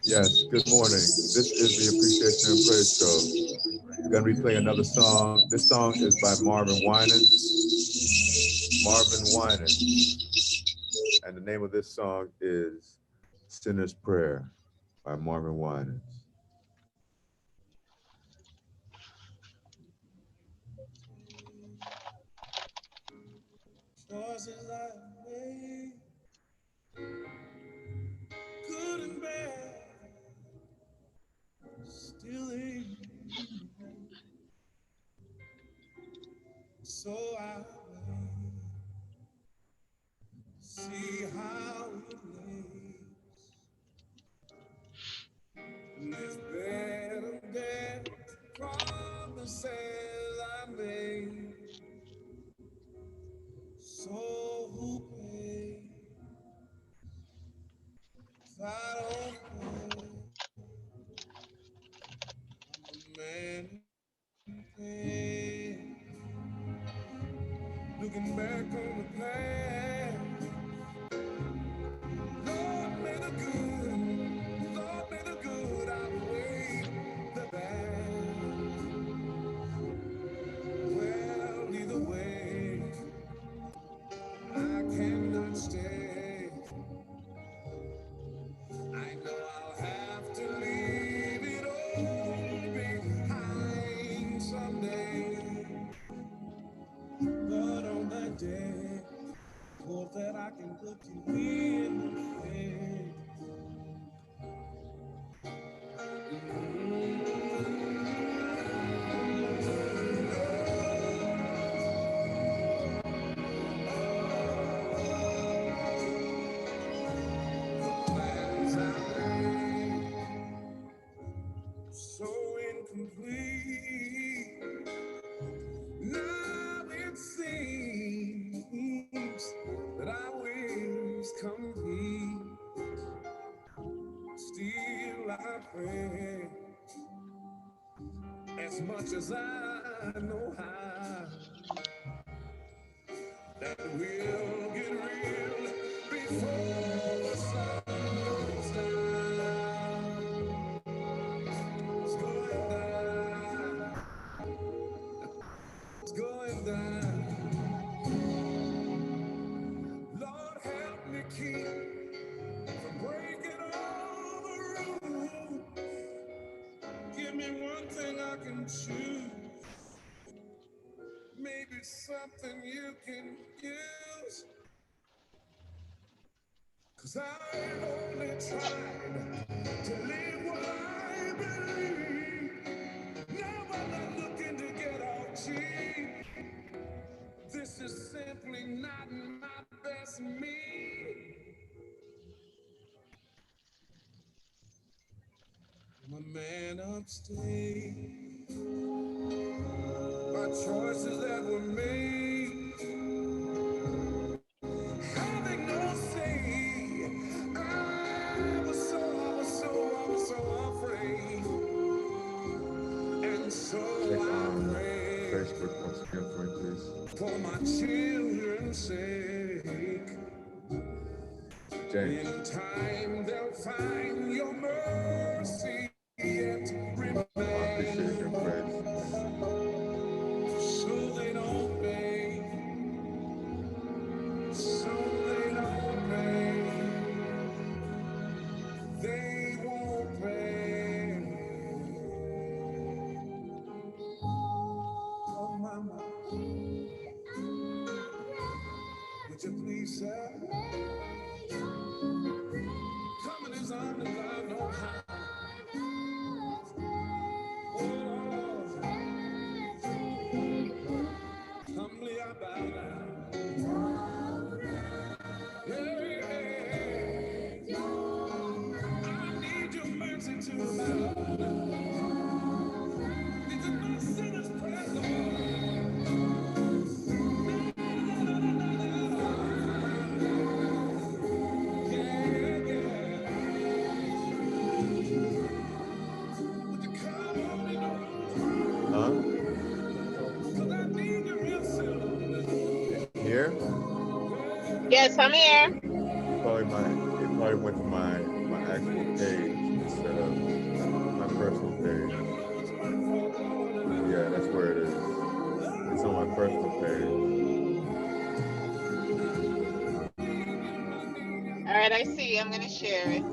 Yes, good morning. This is the Appreciation and Praise Show. Gonna be playing another song. This song is by Marvin Winans. Marvin Winans. And the name of this song is Sinner's Prayer by Marvin Winans. Choices I made, good and bad, still ain't so I wait, see how it lays. This bed of death, promises I made, so who pays? If I don't pay, I'm a man who pays. Looking back on the past, Lord made a good, Lord made a good, outweigh the bad. Well, either way, I cannot stay. I know I'll have to leave it all behind someday. But on that day, hope that I can look you in the face. Plans I made, so incomplete. Now it seems that I was complete. Still I pray as much as I know how that we'll get real before the sun goes down. It's going down. It's going down. Lord, help me keep from breaking all the rules. Give me one thing I can choose. Maybe something you can use. 'Cause I've only tried to live what I believe. Now I'm not looking to get all cheap. This is simply not my best me. I'm a man upstate by choices that were made, having no say. I was so afraid, and so I pray Facebook once again for me, please. for my children's sake. James. In time they'll find your mercy Yes, I'm here. It probably went to my actual page instead of my personal page. Yeah, that's where it is. It's on my personal page. All right, I see. I'm gonna share it.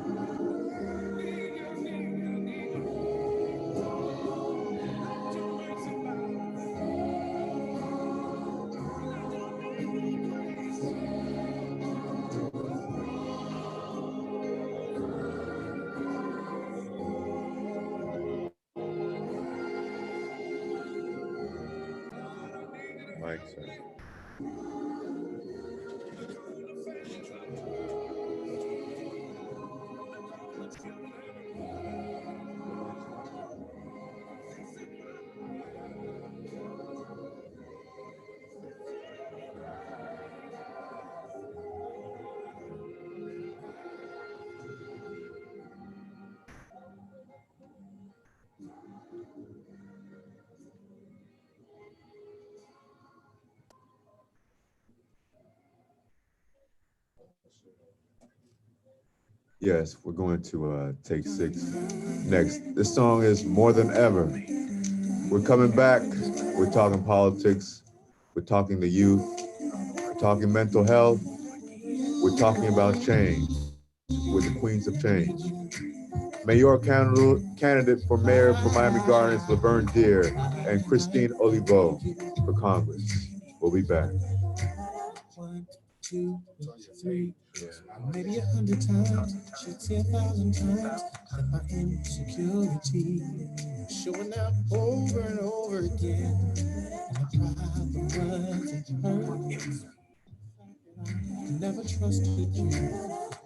Mike said. Yes, we're going to take 6 next. This song is More Than Ever. We're coming back. We're talking politics. We're talking the youth. We're talking mental health. We're talking about change. We're the queens of change. Mayor candidate for mayor for Miami Gardens, Laverne Deer, and Christine Olivo for Congress. We'll be back. 1, 2, 3, maybe 100 times, should say 1,000 times, that my insecurity showing up over and over again. And the problem was it hurt. I never trusted you,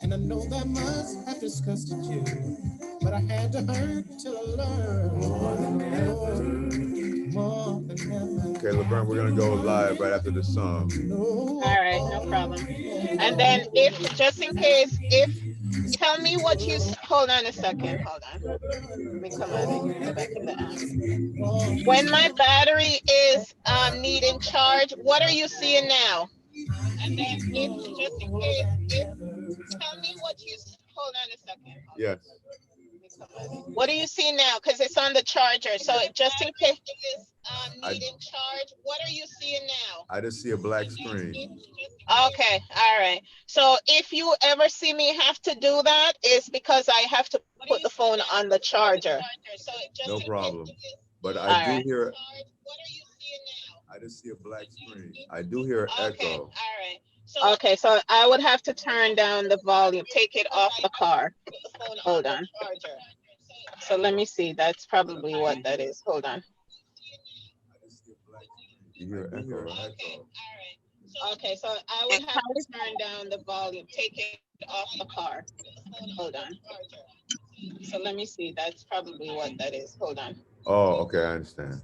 and I know that must have disgusted you, but I had to hurt till I learned more than ever, more than ever. Okay, Laverne, we're gonna go live right after this song. All right, no problem. And then if, just in case, if, tell me what you, hold on a second, hold on. Let me come out and go back in the app. When my battery is needing charge, what are you seeing now? And then if, just in case, if, tell me what you, hold on a second. Yes. What do you see now? Because it's on the charger. So just in case it's needing charge, what are you seeing now? I just see a black screen. Okay, all right. So if you ever see me have to do that, it's because I have to put the phone on the charger. No problem. But I All do right. hear. I just see a black screen. I do hear Okay, echo. all right. Okay, so I would have to turn down the volume, take it off the car. Hold on. So let me see. That's probably what that is. Hold on. You hear echo, right? Okay, so I would have to turn down the volume, take it off the car. Hold on. So let me see. That's probably what that is. Hold on. Oh, okay, I understand.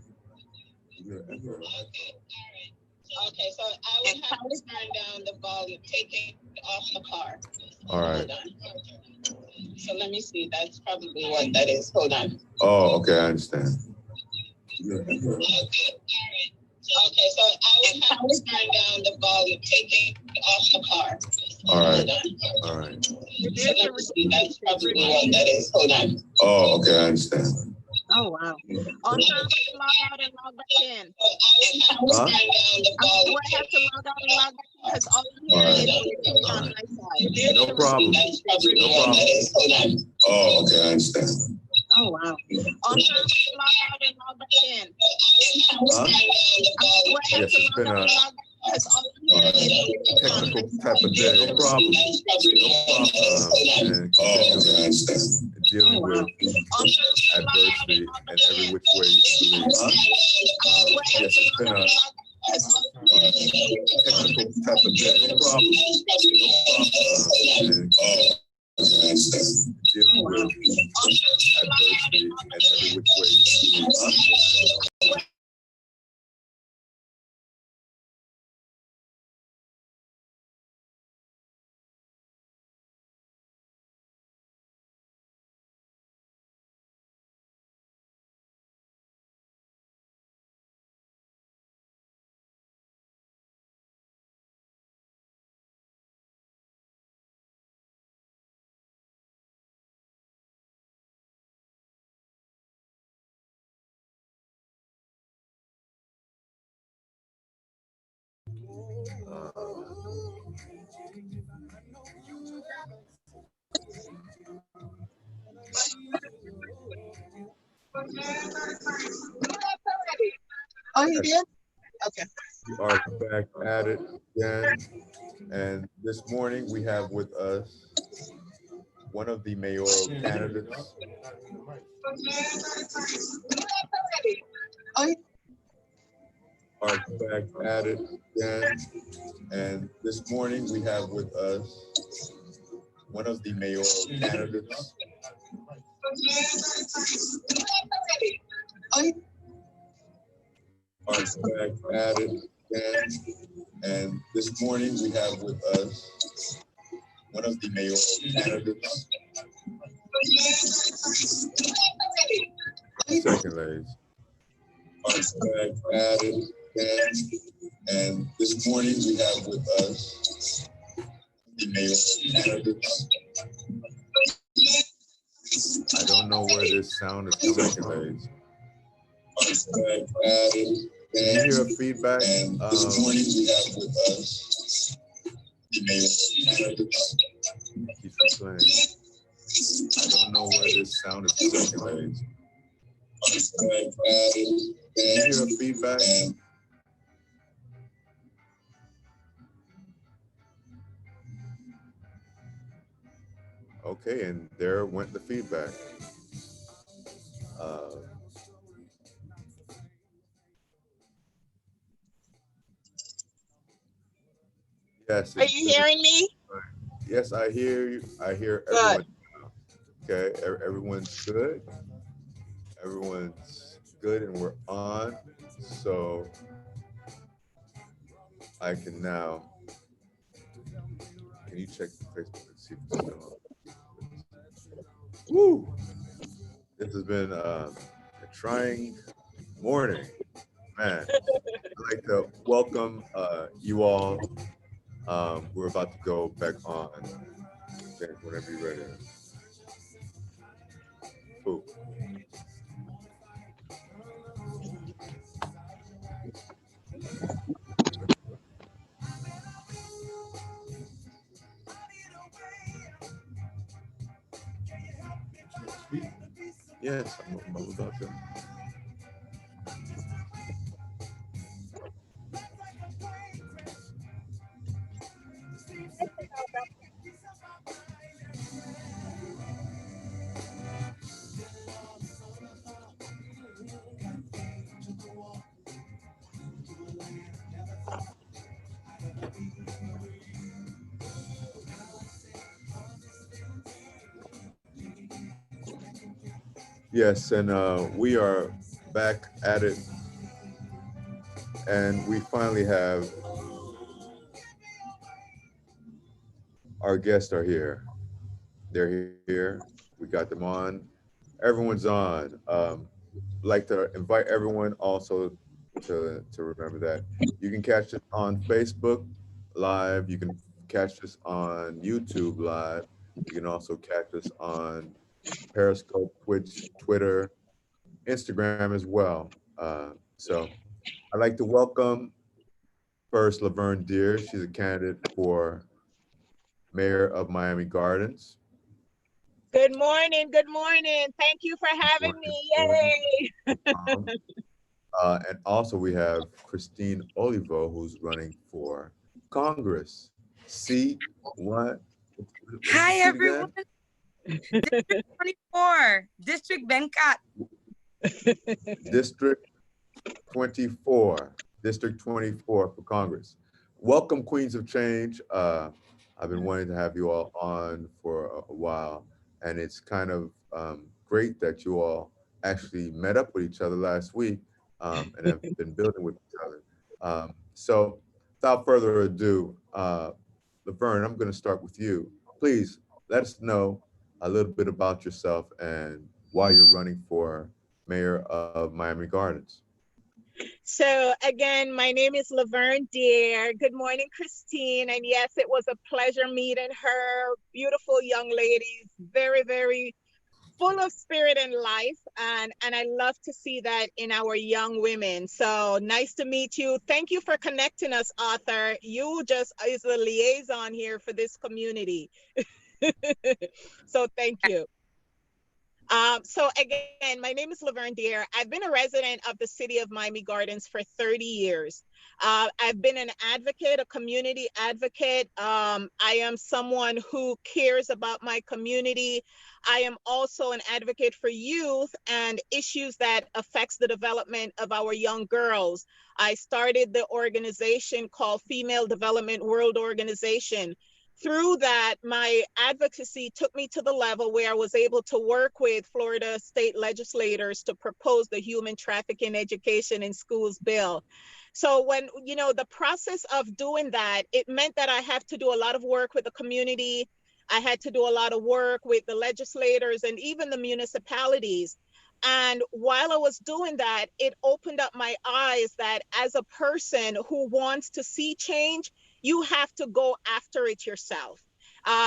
Okay, so I would have to turn down the volume, take it off the car. All right. Hold on. So let me see. That's probably what that is. Hold on. Oh, okay, I understand. Okay, so I would have to turn down the volume, take it off the car. All right. Hold on. All right. So let me see. That's probably what that is. Hold on. Oh, okay, I understand. Oh, wow. Also, I'm going to log out and log back in. Huh? Do I have to log out and log back in? Because all I'm hearing is repeating on my side. No problem. No problem. Oh, okay, I understand. Oh, wow. Also, I'm going to log out and log back in. Huh? Do I have Yes, to it's been log out a and log back in? Because all I'm hearing is repeating on my technical side. type of day. No problem. And continue dealing with adversity and every which way you believe. Huh? Yes, it's been a technical type of day. No problem. And dealing with adversity and every which way you believe. Huh? Oh, he did? Okay. We are back at it again. And this morning we have with us one of the mayoral candidates. Oh, Are back at it again. And this morning we have with us one of the mayoral candidates. oh, Are back at it again. And this morning we have with us one of the mayoral candidates. Second, ladies. Are back at it again. And this morning we have with us the mayoral candidates. I don't know where this sound is coming, ladies. Can you hear feedback? This morning we have with us the mayoral candidates. Keeps replaying. I don't know where this sound is coming, ladies. Can you hear feedback? Okay, and there went the feedback. Yes. are you hearing me? Yes, I hear you. I hear everyone. Okay, everyone's good. Everyone's good, and we're on. So I can now. Can you check Facebook and see if it's still on? Woo! This has been a trying morning, man. I'd like to welcome you all. We're about to go back on. Okay, whenever you're ready. Cool. Yes, I'm about to. Yes, and we are back at it, and we finally have our guests are here. They're here. We got them on. Everyone's on. Like to invite everyone also to remember that you can catch it on Facebook Live. You can catch us on YouTube Live. You can also catch us on Periscope, Twitch, Twitter, Instagram as well. So I'd like to welcome first Laverne Deer. She's a candidate for mayor of Miami Gardens. Good morning. Good morning. Thank you for having me. Yay. And also we have Christine Olivo, who's running for Congress. See what? Hi, everyone. District 24, District Benkat. District 24, District 24 for Congress. Welcome, Queens of Change. I've been wanting to have you all on for a while, and it's kind of great that you all actually met up with each other last week and have been building with each other. So without further ado, Laverne, I'm going to start with you. Please let us know a little bit about yourself and why you're running for mayor of Miami Gardens. So again, my name is Laverne Deer. Good morning, Christine. And yes, it was a pleasure meeting her. Beautiful young ladies, very, very full of spirit and life, and I love to see that in our young women. So nice to meet you. Thank you for connecting us, Arthur. You just is a liaison here for this community. So thank you. So again, my name is Laverne Deer. I've been a resident of the city of Miami Gardens for 30 years. I've been an advocate, a community advocate. I am someone who cares about my community. I am also an advocate for youth and issues that affects the development of our young girls. I started the organization called Female Development World Organization. Through that, my advocacy took me to the level where I was able to work with Florida state legislators to propose the Human Trafficking Education in Schools bill. So when, the process of doing that, it meant that I have to do a lot of work with the community. I had to do a lot of work with the legislators and even the municipalities. And while I was doing that, it opened up my eyes that as a person who wants to see change, you have to go after it yourself.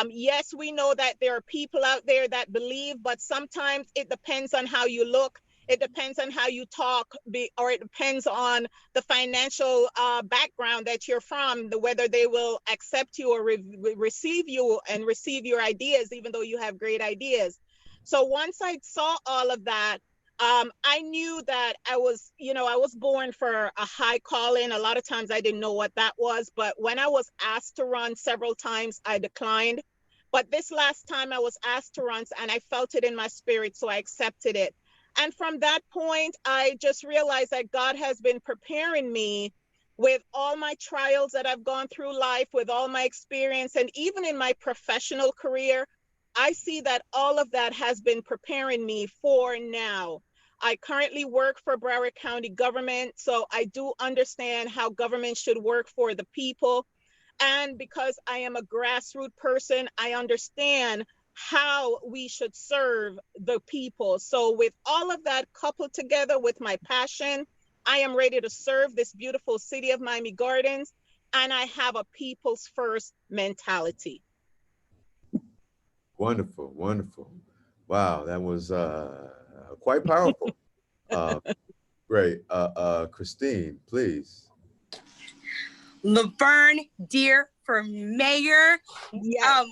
Yes, we know that there are people out there that believe, but sometimes it depends on how you look. It depends on how you talk, or it depends on the financial background that you're from, whether they will accept you or receive you and receive your ideas, even though you have great ideas. So once I saw all of that, I knew that I was born for a high calling. A lot of times I didn't know what that was, but when I was asked to run several times, I declined. But this last time I was asked to run and I felt it in my spirit, so I accepted it. And from that point, I just realized that God has been preparing me with all my trials that I've gone through life, with all my experience, and even in my professional career, I see that all of that has been preparing me for now. I currently work for Broward County government, so I do understand how government should work for the people. And because I am a grassroots person, I understand how we should serve the people. So with all of that coupled together with my passion, I am ready to serve this beautiful city of Miami Gardens, and I have a people's first mentality. Wonderful, wonderful. Wow, that was quite powerful. Great. Christine, please. Laverne Deer for mayor. Yes.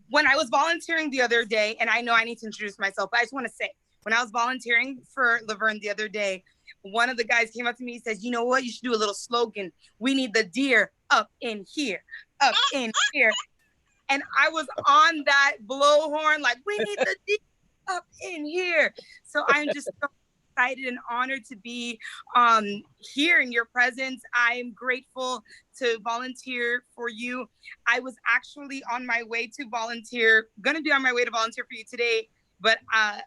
When I was volunteering the other day, and I know I need to introduce myself, but I just want to say, when I was volunteering for Laverne the other day, one of the guys came up to me and says, you know what, you should do a little slogan. We need the deer up in here, up in here. And I was on that blowhorn, like, we need the deer up in here. So I'm just so excited and honored to be here in your presence. I'm grateful to volunteer for you. I was actually on my way to volunteer, gonna be on my way to volunteer for you today, but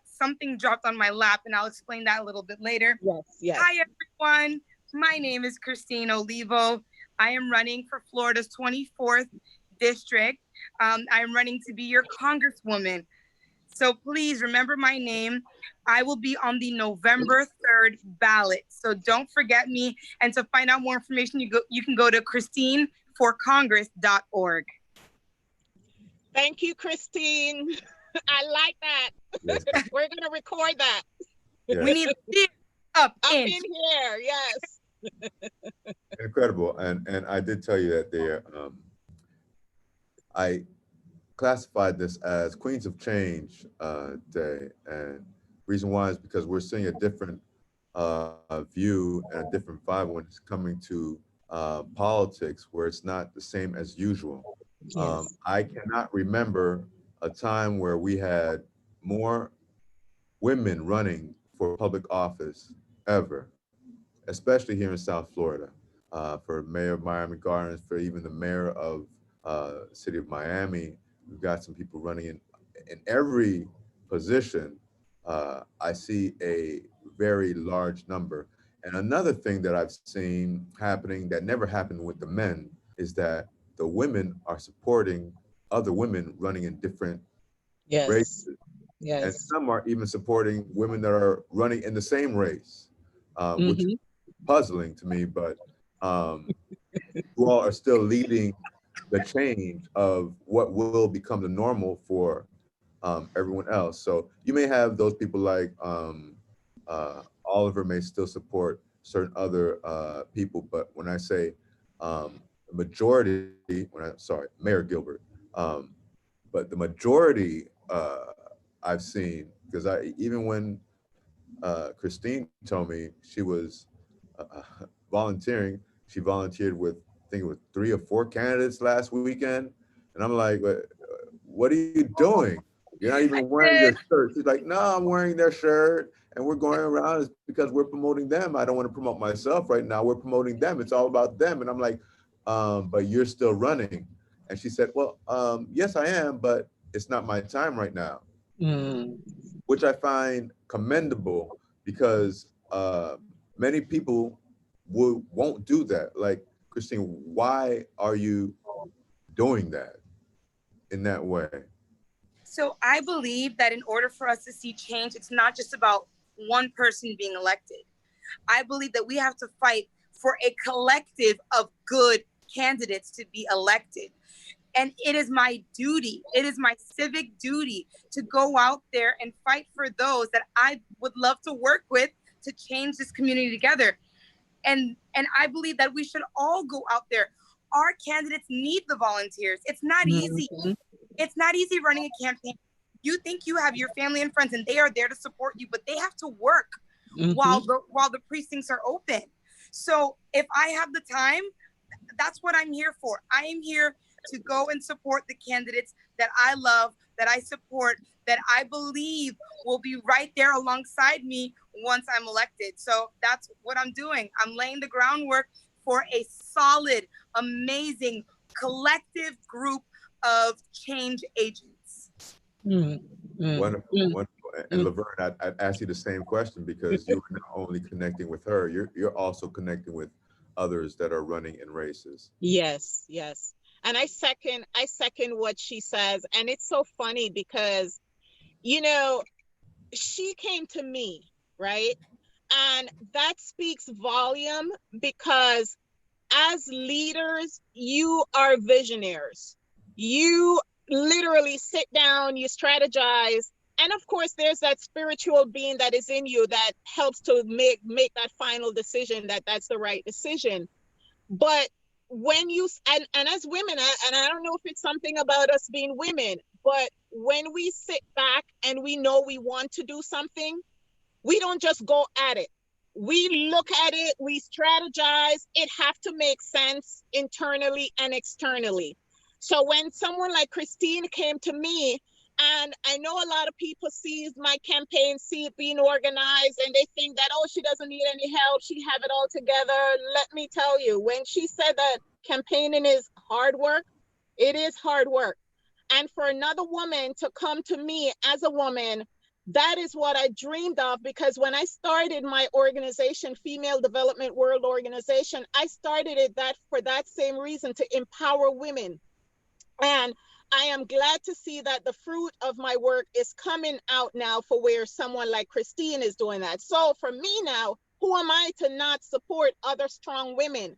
something dropped on my lap, and I'll explain that a little bit later. Yes, yes. Hi, everyone. My name is Christine Olivo. I am running for Florida's 24th district. I'm running to be your congresswoman. So please remember my name. I will be on the November 3rd ballot. So don't forget me. And to find out more information, you can go to christineforcongress.org. Thank you, Christine. I like that. Yes. We're going to record that. Yes. We need to be up in here. Yes. Incredible. And I did tell you that there, I classified this as Queens of Change Day. And reason why is because we're seeing a different view and a different vibe when it's coming to politics, where it's not the same as usual. Yes. I cannot remember a time where we had more women running for public office ever, especially here in South Florida, for mayor of Miami Gardens, for even the mayor of city of Miami. We've got some people running in every position. I see a very large number. And another thing that I've seen happening that never happened with the men is that the women are supporting other women running in different races. Yes. And some are even supporting women that are running in the same race, which is puzzling to me, but who all are still leading the change of what will become the normal for everyone else. So you may have those people like Oliver may still support certain other people, but when I say the majority, sorry, Mayor Gilbert, um, but the majority I've seen, because I even when Christine told me she was volunteering, she volunteered with I think it was 3 or 4 candidates last weekend, and I'm like, what are you doing? You're not I even wearing did. their shirt. She's like, no, I'm wearing their shirt and we're going around. It's because we're promoting them. I don't want to promote myself right now. We're promoting them. It's all about them. And I'm like, but you're still running. And she said, well, yes, I am, but it's not my time right now, Mm. which I find commendable because many people won't do that. Like, Christine, why are you doing that in that way? So I believe that in order for us to see change, it's not just about one person being elected. I believe that we have to fight for a collective of good candidates to be elected. And it is my duty, it is my civic duty to go out there and fight for those that I would love to work with to change this community together. And I believe that we should all go out there. Our candidates need the volunteers. It's not easy. Mhm. It's not easy running a campaign. You think you have your family and friends and they are there to support you, but they have to work Mhm. while the precincts are open. So if I have the time, that's what I'm here for. I am here to go and support the candidates that I love, that I support, that I believe will be right there alongside me once I'm elected. So that's what I'm doing. I'm laying the groundwork for a solid, amazing, collective group of change agents. Mm. Mm. Wonderful, Mm. wonderful. And Laverne, I'd ask you the same question because you're not only connecting with her, you're also connecting with others that are running in races. Yes, yes. And I second what she says. And it's so funny because, you know, she came to me, right? And that speaks volume because as leaders, you are visionaries. You literally sit down, you strategize, and of course, there's that spiritual being that is in you that helps to make that final decision that that's the right decision. But when you and as women, and I don't know if it's something about us being women, but when we sit back and we know we want to do something, we don't just go at it. We look at it, we strategize. It have to make sense internally and externally. So when someone like Christine came to me, and I know a lot of people see my campaign, see it being organized, and they think that, oh, she doesn't need any help, she have it all together. Let me tell you, when she said that campaigning is hard work, it is hard work. And for another woman to come to me as a woman, that is what I dreamed of, because when I started my organization, Female Development World Organization, I started it that for that same reason, to empower women. And I am glad to see that the fruit of my work is coming out now for where someone like Christine is doing that. So for me now, who am I to not support other strong women?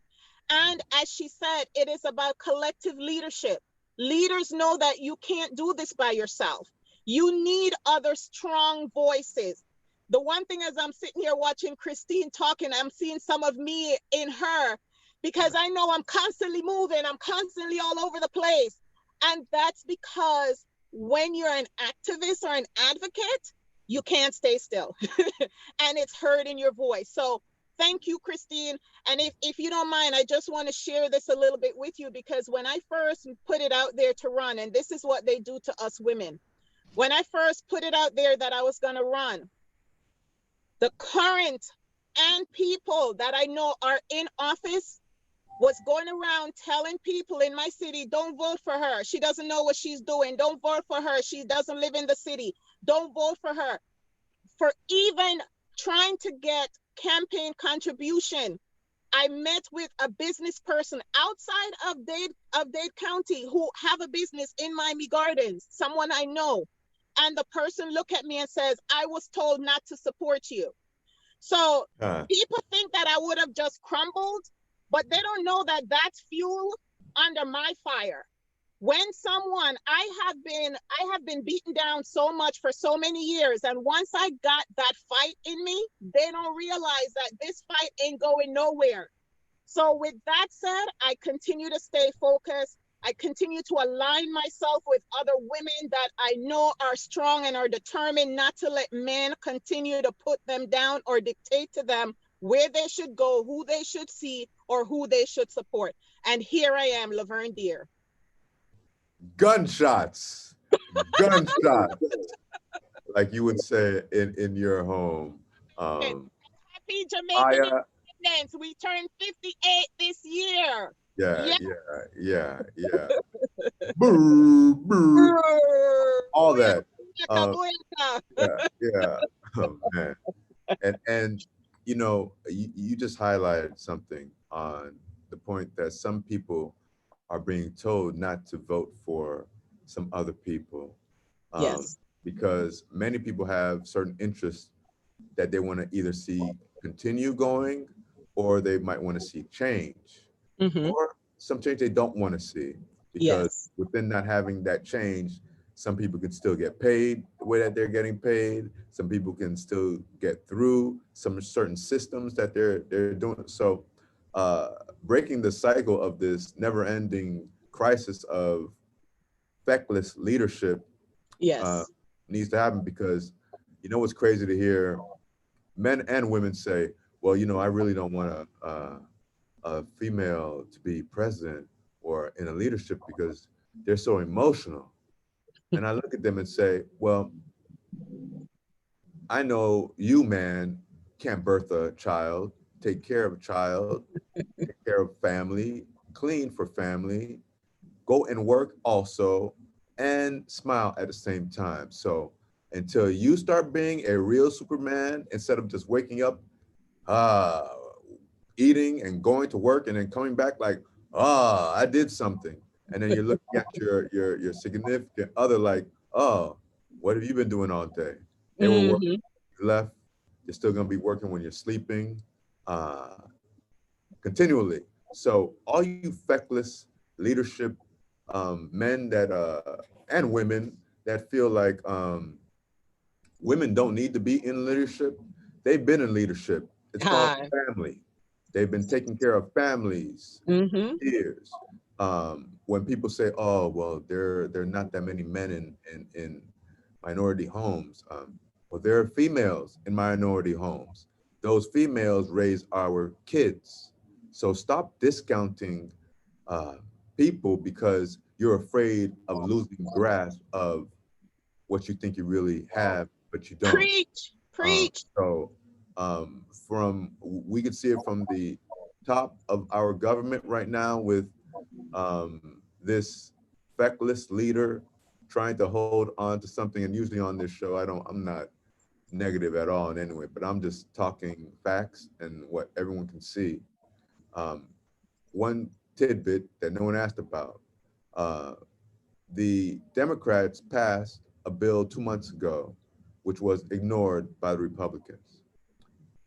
And as she said, it is about collective leadership. Leaders know that you can't do this by yourself. You need other strong voices. The one thing, as I'm sitting here watching Christine talking, I'm seeing some of me in her, because I know I'm constantly moving, I'm constantly all over the place. And that's because when you're an activist or an advocate, you can't stay still. And it's heard in your voice. So thank you, Christine. And if you don't mind, I just want to share this a little bit with you, because when I first put it out there to run, and this is what they do to us women, when I first put it out there that I was going to run, the current and people that I know are in office was going around telling people in my city, don't vote for her. She doesn't know what she's doing. Don't vote for her. She doesn't live in the city. Don't vote for her. For even trying to get campaign contribution, I met with a business person outside of Dade County who have a business in Miami Gardens, someone I know. And the person looked at me and says, I was told not to support you. So people think that I would have just crumbled, but they don't know that that's fuel under my fire. When someone, I have been beaten down so much for so many years, and once I got that fight in me, they don't realize that this fight ain't going nowhere. So with that said, I continue to stay focused. I continue to align myself with other women that I know are strong and are determined not to let men continue to put them down or dictate to them where they should go, who they should see, or who they should support. And here I am, Laverne Deer. Gunshots, gunshots, like you would say in your home. Happy Jamaican Aya, independence. We turned 58 this year. yeah, Yeah. yeah. Boo, boo, all that. Booyaka, booyaka. Yeah. Oh man. And you know, you just highlighted something on the point that some people are being told not to vote for some other people. Yes. Because many people have certain interests that they want to either see continue going, or they might want to see change, or some change they don't want to see. Because within not having that change, some people can still get paid the way that they're getting paid. Some people can still get through some certain systems that they're doing. So breaking the cycle of this never-ending crisis of feckless leadership needs to happen, because you know what's crazy to hear men and women say, well, you know, I really don't want a female to be president or in a leadership because they're so emotional. And I look at them and say, well, I know you, man, can't birth a child, take care of a child, take care of family, clean for family, go and work also, and smile at the same time. So until you start being a real Superman, instead of just waking up, eating and going to work and then coming back like, I did something. And then you're looking at your significant other like, oh, what have you been doing all day? They were working, left, they're still gonna be working when you're sleeping, continually. So all you feckless leadership men that and women that feel like women don't need to be in leadership, they've been in leadership. It's called family. They've been taking care of families for years. When people say, "Oh, well, there are not that many men in minority homes," well, there are females in minority homes. Those females raise our kids. So stop discounting people because you're afraid of losing grasp of what you think you really have, but you don't. Preach. We could see it from the top of our government right now with this feckless leader trying to hold on to something. And usually on this show, I'm not negative at all in any way, but I'm just talking facts and what everyone can see. One tidbit that no one asked about, the Democrats passed a bill 2 months ago, which was ignored by the Republicans.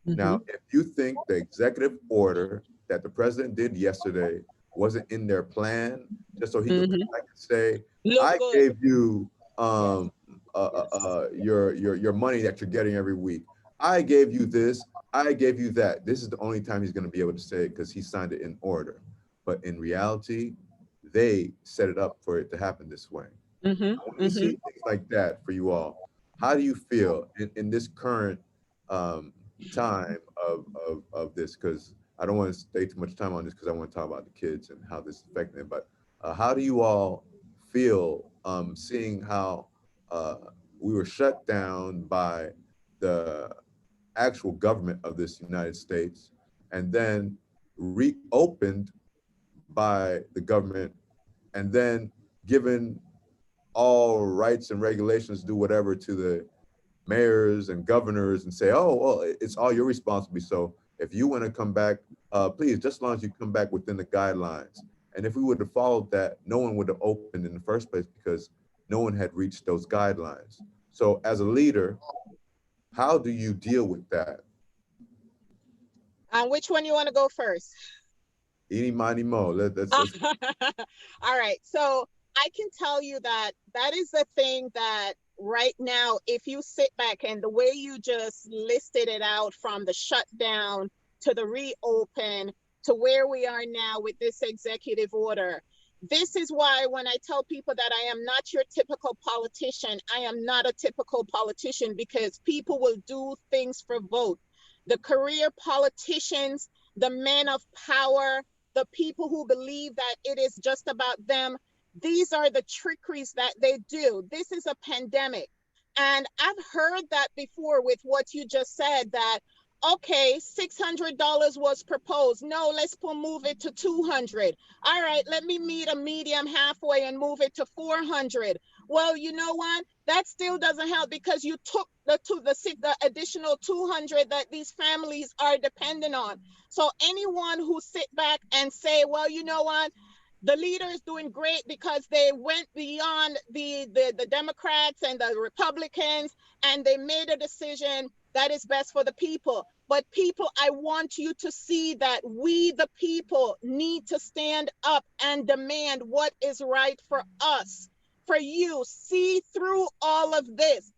Now, if you think the executive order that the president did yesterday wasn't in their plan, just so he could say, I gave you your money that you're getting every week. I gave you this, I gave you that. This is the only time he's going to be able to say it because he signed it in order. But in reality, they set it up for it to happen this way. When you see things like that for you all, how do you feel in this current time of this? Because I don't want to stay too much time on this because I want to talk about the kids and how this is affecting them. But how do you all feel seeing how we were shut down by the actual government of this United States and then reopened by the government and then given all rights and regulations to do whatever to the mayors and governors and say, oh, well, it's all your responsibility. So if you want to come back, please, just as long as you come back within the guidelines. And if we would have followed that, no one would have opened in the first place because no one had reached those guidelines. So as a leader, how do you deal with that? And which one you want to go first? Eeny, miny, mo. Let's All right. So I can tell you that that is the thing that right now, if you sit back and the way you just listed it out from the shutdown to the reopen to where we are now with this executive order, this is why when I tell people that I am not your typical politician, I am not a typical politician, because people will do things for vote. The career politicians, the men of power, the people who believe that it is just about them, these are the trickeries that they do. This is a pandemic. And I've heard that before with what you just said, that, okay, $600 was proposed. No, let's move it to 200. All right, let me meet a medium halfway and move it to 400. Well, you know what? That still doesn't help, because you took the additional 200 that these families are dependent on. So anyone who sit back and say, well, you know what? The leader is doing great because they went beyond the Democrats and the Republicans, and they made a decision that is best for the people. But people, I want you to see that we, the people, need to stand up and demand what is right for us, for you. See through all of this.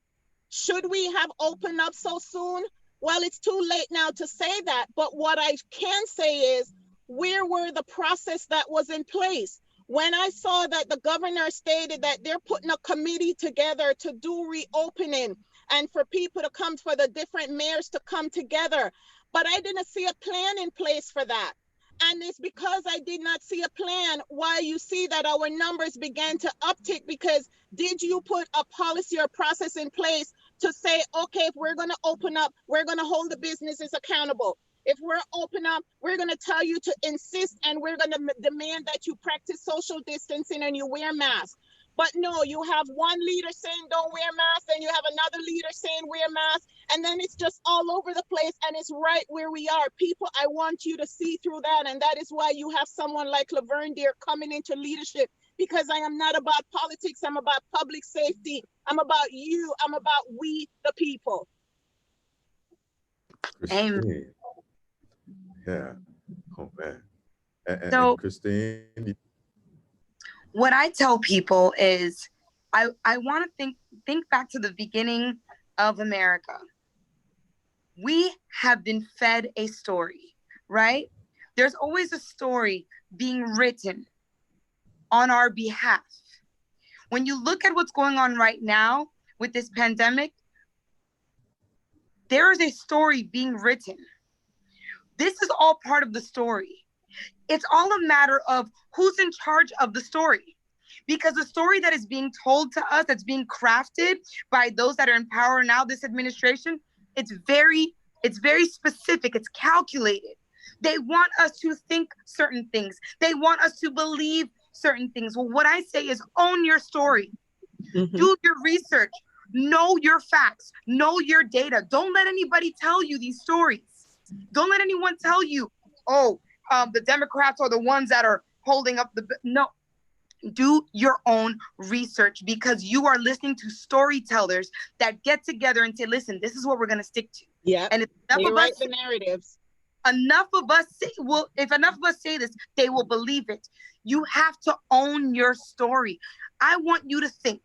Should we have opened up so soon? Well, it's too late now to say that. But what I can say is, where were the process that was in place? When I saw that the governor stated that they're putting a committee together to do reopening and for people to come, for the different mayors to come together, but I didn't see a plan in place for that. And it's because I did not see a plan why you see that our numbers began to uptick, because did you put a policy or process in place to say, okay, if we're going to open up, we're going to hold the businesses accountable. If we're open up, we're going to tell you to insist, and we're going to demand that you practice social distancing and you wear masks. But no, you have one leader saying don't wear masks, and you have another leader saying wear masks, and then it's just all over the place, and it's right where we are. People, I want you to see through that, and that is why you have someone like Laverne Deer coming into leadership, because I am not about politics, I'm about public safety, I'm about you, I'm about we, the people. Christine. Yeah. Oh man. So- and Christine, What I tell people is, I want to think back to the beginning of America. We have been fed a story, right? There's always a story being written on our behalf. When you look at what's going on right now with this pandemic, there is a story being written. This is all part of the story. It's all a matter of who's in charge of the story. Because the story that is being told to us, that's being crafted by those that are in power now, this administration, it's very specific, it's calculated. They want us to think certain things. They want us to believe certain things. Well, what I say is, own your story. Mhm. Do your research. Know your facts. Know your data. Don't let anybody tell you these stories. Don't let anyone tell you, oh, the Democrats are the ones that are holding up the... No. Do your own research, because you are listening to storytellers that get together and say, listen, this is what we're going to stick to. Yeah. And if They enough of write us, the narratives. if enough of us say this, they will believe it. You have to own your story. I want you to think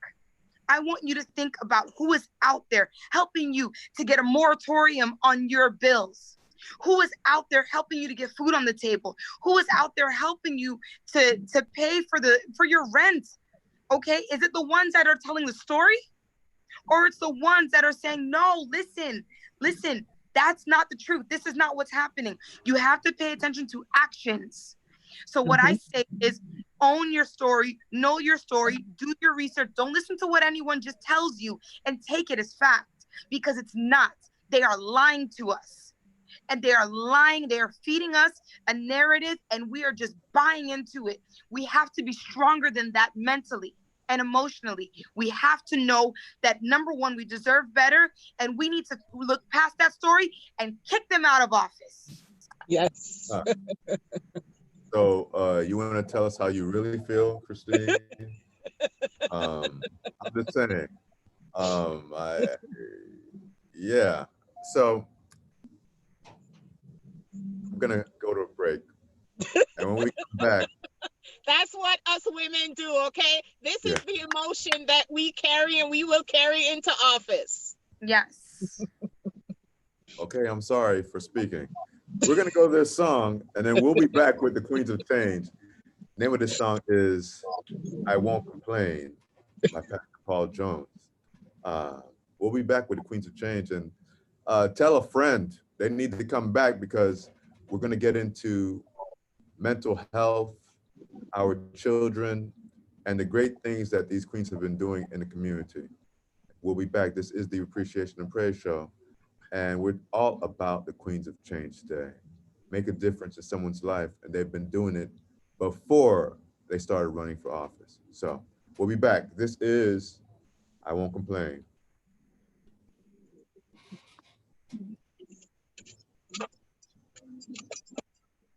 about who is out there helping you to get a moratorium on your bills. Who is out there helping you to get food on the table? Who is out there helping you to pay for your rent? Okay, is it the ones that are telling the story, or it's the ones that are saying, no, listen, that's not the truth. This is not what's happening. You have to pay attention to actions. So what I say is, own your story, know your story, do your research. Don't listen to what anyone just tells you and take it as fact, because it's not. They are lying to us. And they are lying. They are feeding us a narrative, and we are just buying into it. We have to be stronger than that mentally and emotionally. We have to know that, number one, we deserve better, and we need to look past that story and kick them out of office. Yes. so you want to tell us how you really feel, Christine? I'm just saying. Yeah. So I'm gonna go to a break, and when we come back, That's what us women do, okay? This Yeah. is the emotion that we carry and we will carry into office. Yes. Okay, I'm sorry for speaking. We're gonna go to this song, and then we'll be back with the Queens of Change. Name of this song is "I Won't Complain" by Pastor Paul Jones. We'll be back with the Queens of Change, and tell a friend they need to come back because we're gonna get into mental health, our children, and the great things that these queens have been doing in the community. We'll be back. This is the Appreciation and Praise Show, and we're all about the Queens of Change today. Make a difference in someone's life, and they've been doing it before they started running for office. So we'll be back. This is I Won't Complain.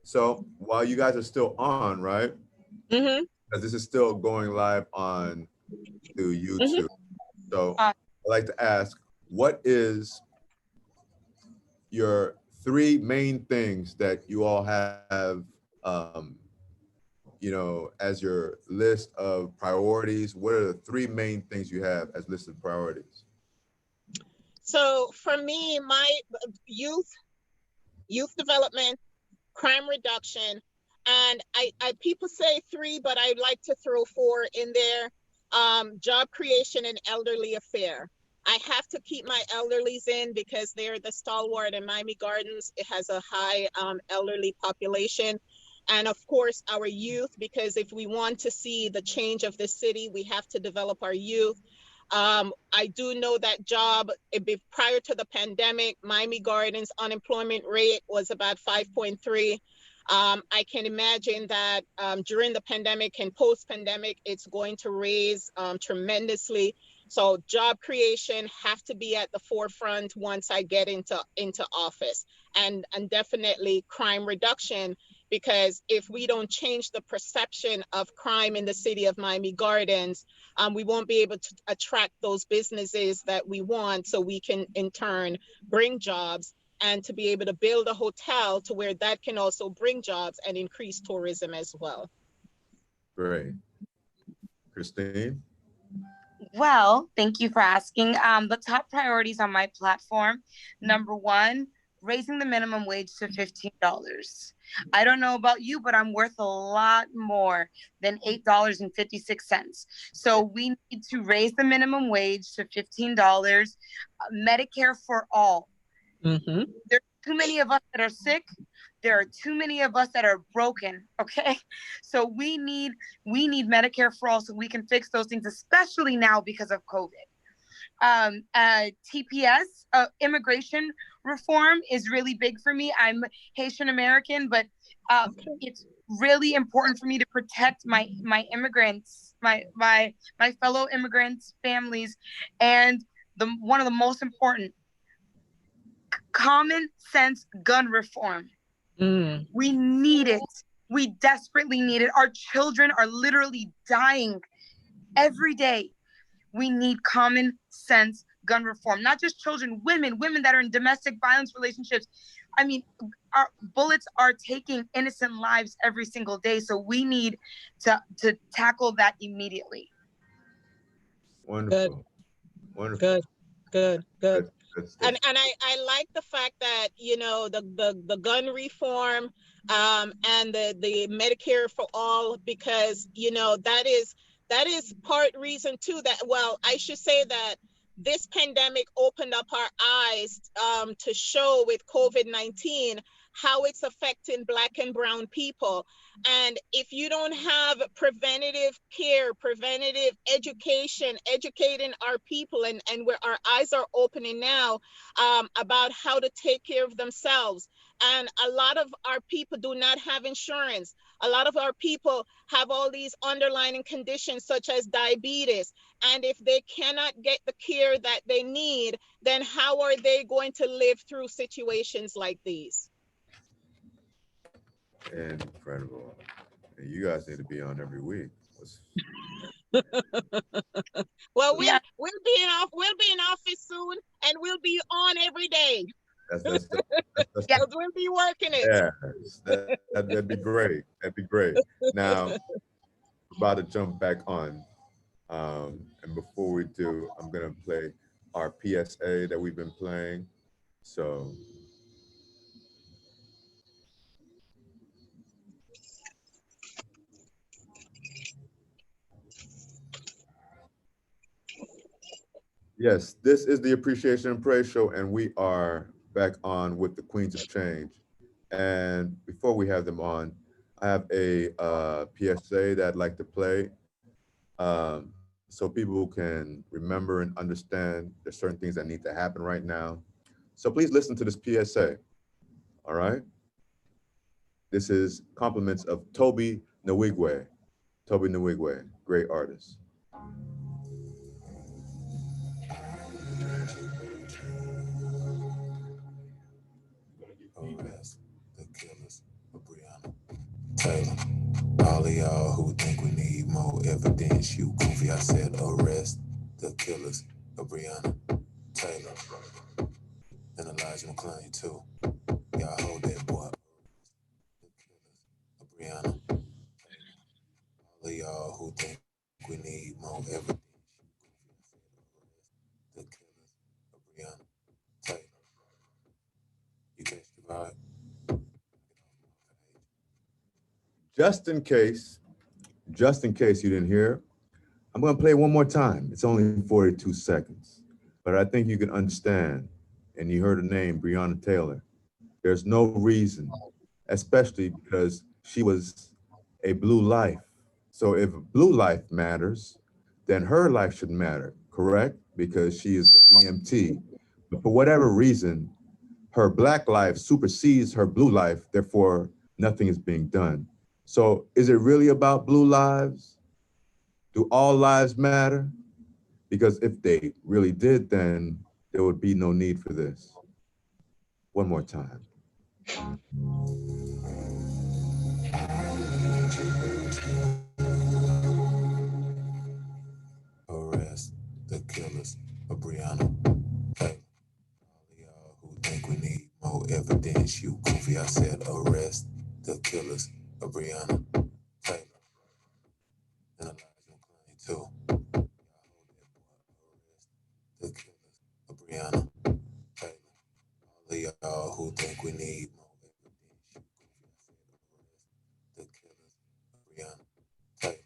So while you guys are still on, right? Mm-hmm. Because this is still going live on through YouTube. So I'd like to ask, what is your three main things that you all have, as your list of priorities? What are the three main things you have as listed priorities? So for me, my youth development, crime reduction, and I people say three, but I like to throw four in there. Job creation and elderly affair. I have to keep my elderlies in because they're the stalwart in Miami Gardens. It has a high elderly population. And of course, our youth, because if we want to see the change of the city, we have to develop our youth. I do know that prior to the pandemic, Miami Gardens unemployment rate was about 5.3. I can imagine that during the pandemic and post-pandemic, it's going to raise tremendously. So job creation have to be at the forefront once I get into office, and definitely crime reduction, because if we don't change the perception of crime in the city of Miami Gardens, we won't be able to attract those businesses that we want, so we can in turn bring jobs, and to be able to build a hotel to where that can also bring jobs and increase tourism as well. Great. Christine? Well, thank you for asking. The top priorities on my platform, number one, raising the minimum wage to $15. I don't know about you, but I'm worth a lot more than $8.56. So we need to raise the minimum wage to $15. Medicare for all. Mm-hmm. There's too many of us that are sick. There are too many of us that are broken. Okay, so we need Medicare for all so we can fix those things, especially now because of COVID. TPS, immigration reform is really big for me. I'm Haitian American, but it's really important for me to protect my immigrants, my fellow immigrants, families, and one of the most important, common sense gun reform. We need it. We desperately need it. Our children are literally dying every day. We need common sense gun reform. Not just children, women that are in domestic violence relationships. I mean, our bullets are taking innocent lives every single day. So we need to tackle that immediately. Wonderful. Wonderful. Good. And I like the fact that, the gun reform and the Medicare for all, because that is part reason too that, well, I should say that this pandemic opened up our eyes to show with COVID-19 how it's affecting Black and brown people. And if you don't have preventative care, preventative education, educating our people, and where our eyes are opening now about how to take care of themselves. And a lot of our people do not have insurance. A lot of our people have all these underlying conditions such as diabetes. And if they cannot get the care that they need, then how are they going to live through situations like these? Incredible. And you guys need to be on every week. Well, we'll be in office soon, and we'll be on every day. That's We'll be working it. Yeah, that'd be great. That'd be great. Now, about to jump back on. And before we do, I'm gonna play our PSA that we've been playing. So yes, this is the Appreciation and Praise Show, and we are back on with the Queens of Change. And before we have them on, I have a PSA that I'd like to play, so people can remember and understand there's certain things that need to happen right now. So please listen to this PSA. All right. This is compliments of Toby Nwigwe. Toby Nwigwe, great artist. Arrest the killers of Breonna Taylor. All of y'all who think we need more evidence, you goofy. I said arrest the killers of Breonna Taylor and Elijah McClain too. Y'all hold that boy. The killers of Breonna Taylor. All of y'all who think we need more evidence, you goofy. I said arrest the killers of Breonna Taylor. You catch the vibe? Just in case you didn't hear, I'm gonna play one more time. It's only 42 seconds, but I think you can understand, and you heard the name, Breonna Taylor. There's no reason, especially because she was a blue life. So if blue life matters, then her life should matter, correct? Because she is EMT. But for whatever reason, her black life supersedes her blue life, therefore nothing is being done. So is it really about blue lives? Do all lives matter? Because if they really did, then there would be no need for this. One more time. Arrest the killers of Breonna Taylor. All of y'all who think we need more evidence, you goofy. I said arrest the killers of Breonna Taylor and Elijah McClain too. Y'all hold that boy. Arrest the killers of Breonna Taylor. All of y'all who think we need more evidence, you goofy. I said arrest the killers of Breonna Taylor.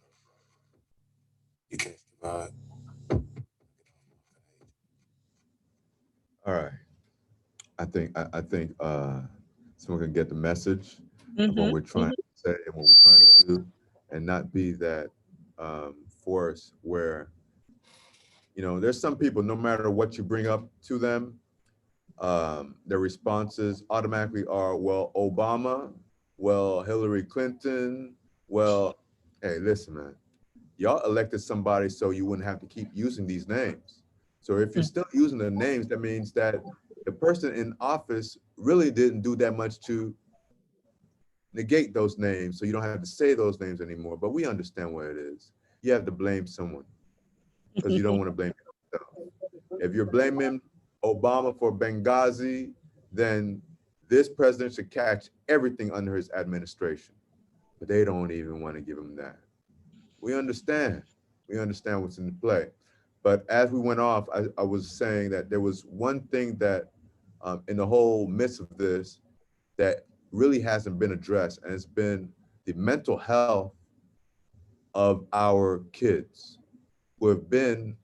You catch the vibe? All right. I think someone can get the message of what we're trying to say and what we're trying to do, and not be that force where, you know, there's some people, no matter what you bring up to them, their responses automatically are, well, Obama, well, Hillary Clinton, well, hey, listen, man, y'all elected somebody so you wouldn't have to keep using these names. So if you're still using the names, that means that the person in office really didn't do that much to negate those names, so you don't have to say those names anymore. But we understand what it is. You have to blame someone because you don't want to blame yourself. If you're blaming Obama for Benghazi, then this president should catch everything under his administration. But they don't even want to give him that. We understand. We understand what's in play. But as we went off, I was saying that there was one thing that in the whole midst of this that really hasn't been addressed, and it's been the mental health of our kids who have been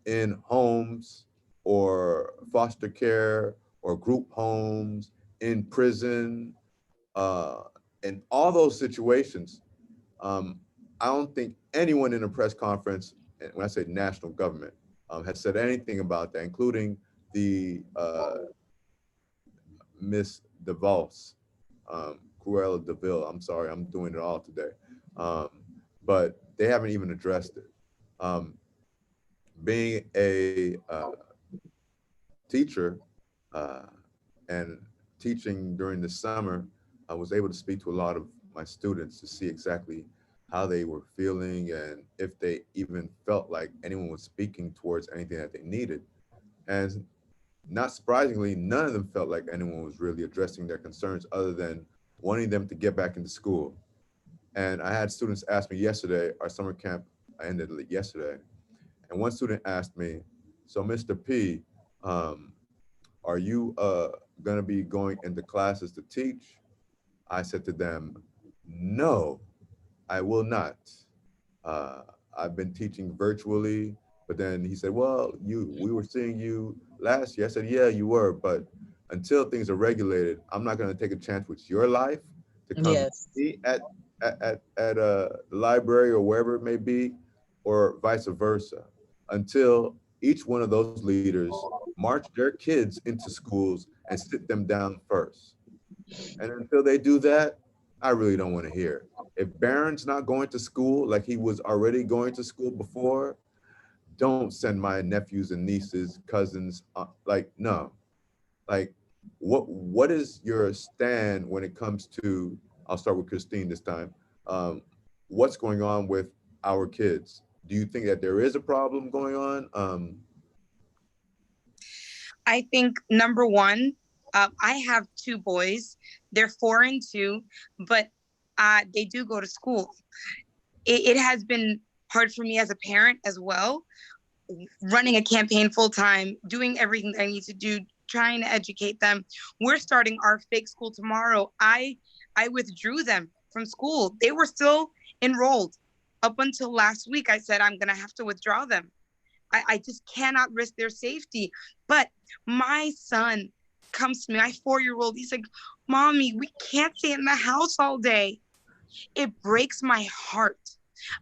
in homes or foster care or group homes, in prison, in all those situations. I don't think anyone in a press conference, and when I say national government, has said anything about that, including the Miss DeVos, Cruella DeVille. I'm sorry, I'm doing it all today. But they haven't even addressed it. Being a teacher and teaching during the summer, I was able to speak to a lot of my students to see exactly how they were feeling and if they even felt like anyone was speaking towards anything that they needed. And not surprisingly, none of them felt like anyone was really addressing their concerns other than wanting them to get back into school. And I had students ask me yesterday, our summer camp ended yesterday. And one student asked me, so Mr. P, are you gonna be going into classes to teach? I said to them, no, I will not. Uh, I've been teaching virtually, but then he said, well, we were seeing you last year. I said, yeah, you were, but until things are regulated, I'm not gonna take a chance with your life to come Yes. be at a library or wherever it may be, or vice versa, until each one of those leaders march their kids into schools and sit them down first. And until they do that, I really don't want to hear. If Barron's not going to school like he was already going to school before, don't send my nephews and nieces, cousins, like, no. Like, what is your stand when it comes to, I'll start with Christine this time. What's going on with our kids? Do you think that there is a problem going on? I think number one, I have two boys. They're 4 and 2, but they do go to school. It has been hard for me as a parent as well, running a campaign full time, doing everything I need to do, trying to educate them. We're starting our fake school tomorrow. I withdrew them from school. They were still enrolled. Up until last week, I said, I'm going to have to withdraw them. I just cannot risk their safety. But my son comes to me, my 4-year-old, he's like, Mommy, we can't stay in the house all day. It breaks my heart.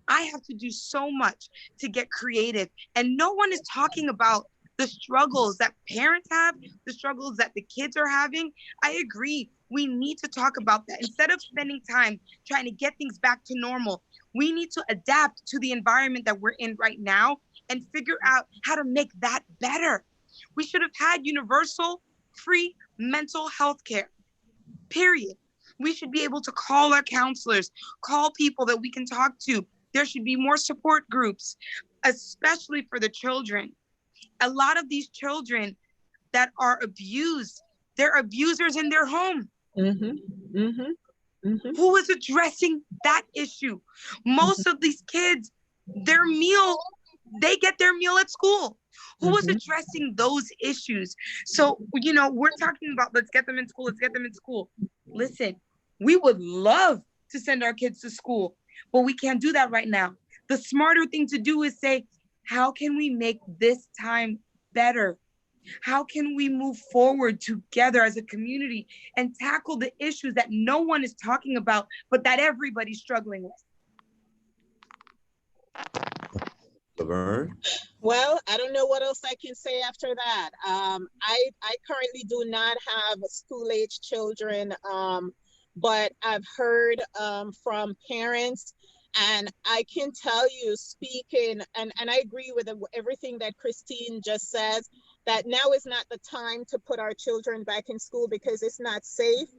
I have to do so much to get creative. And no one is talking about the struggles that parents have, the struggles that the kids are having. I agree. We need to talk about that. Instead of spending time trying to get things back to normal, we need to adapt to the environment that we're in right now and figure out how to make that better. We should have had universal, free mental health care, period. We should be able to call our counselors, call people that we can talk to. There should be more support groups, especially for the children. A lot of these children that are abused, they're abusers in their home. Mm-hmm. Mm-hmm. Mm-hmm. Who is addressing that issue? Most of these kids, their meal, they get their meal at school. Who is addressing those issues? So, we're talking about, let's get them in school, let's get them in school. Listen, we would love to send our kids to school, but we can't do that right now. The smarter thing to do is say, how can we make this time better? How can we move forward together as a community and tackle the issues that no one is talking about, but that everybody's struggling with? Laverne? Well, I don't know what else I can say after that. I currently do not have school-age children, but I've heard from parents, and I can tell you, speaking, and I agree with everything that Christine just says, that now is not the time to put our children back in school because it's not safe.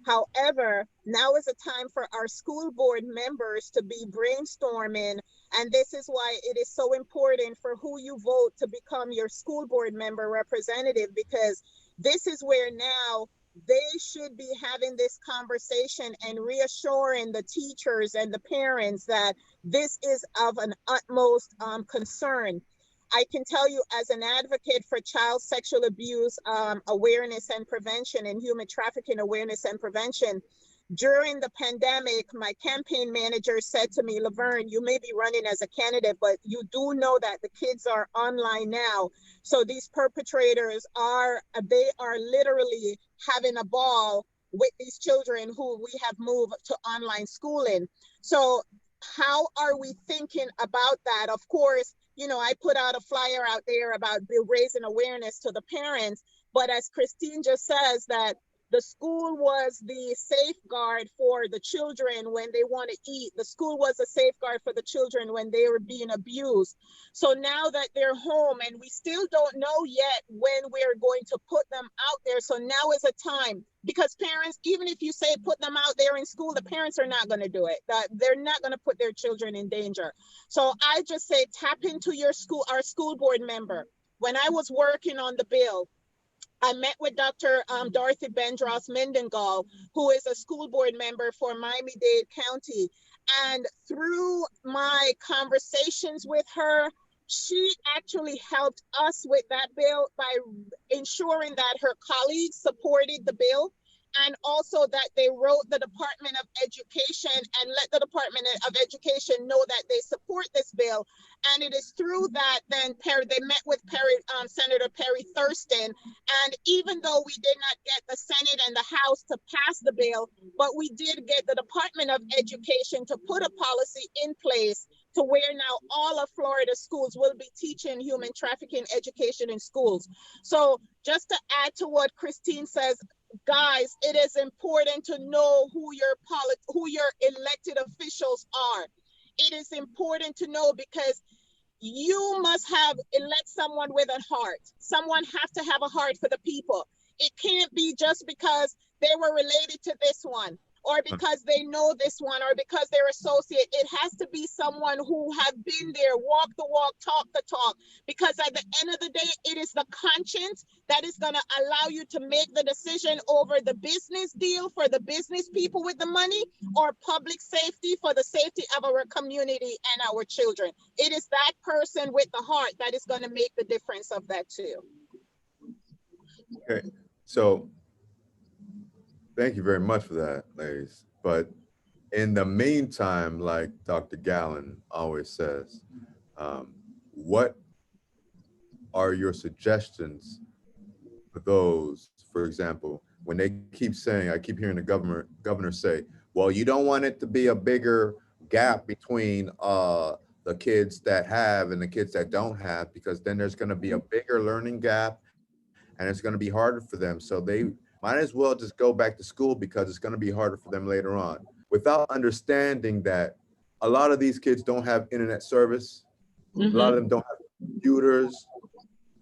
However, now is a time for our school board members to be brainstorming. And this is why it is so important for who you vote to become your school board member representative, because this is where now they should be having this conversation and reassuring the teachers and the parents that this is of an utmost concern. I can tell you, as an advocate for child sexual abuse awareness and prevention and human trafficking awareness and prevention, during the pandemic, my campaign manager said to me, Laverne, you may be running as a candidate, but you do know that the kids are online now. So these perpetrators they are literally having a ball with these children who we have moved to online schooling. So how are we thinking about that? Of course, I put out a flyer out there about raising awareness to the parents, but as Christine just says, that the school was the safeguard for the children when they want to eat. The school was a safeguard for the children when they were being abused. So now that they're home, and we still don't know yet when we're going to put them out there. So now is a time, because parents, even if you say put them out there in school, the parents are not going to do it. They're not going to put their children in danger. So I just say tap into our school board member. When I was working on the bill, I met with Dr. Dorothy Bendros Mendengal, who is a school board member for Miami-Dade County. And through my conversations with her, she actually helped us with that bill by ensuring that her colleagues supported the bill, and also that they wrote the Department of Education and let the Department of Education know that they support this bill. And it is through that then they met with Senator Perry Thurston. And even though we did not get the Senate and the House to pass the bill, but we did get the Department of Education to put a policy in place to where now all of Florida schools will be teaching human trafficking education in schools. So just to add to what Christine says, guys, it is important to know who your elected officials are. It is important to know, because you must elect someone with a heart. Someone has to have a heart for the people. It can't be just because they were related to this one, or because they know this one, or because they're associate. It has to be someone who have been there, walk the walk, talk the talk, because at the end of the day, it is the conscience that is going to allow you to make the decision over the business deal for the business people with the money, or public safety for the safety of our community and our children. It is that person with the heart that is going to make the difference of that too. Okay, so thank you very much for that, ladies. But in the meantime, like Dr. Gallen always says, what are your suggestions for those, for example, when they keep saying, I keep hearing the governor say, well, you don't want it to be a bigger gap between the kids that have and the kids that don't have, because then there's going to be a bigger learning gap and it's going to be harder for them. So they might as well just go back to school because it's going to be harder for them later on, without understanding that a lot of these kids don't have internet service. A lot of them don't have computers,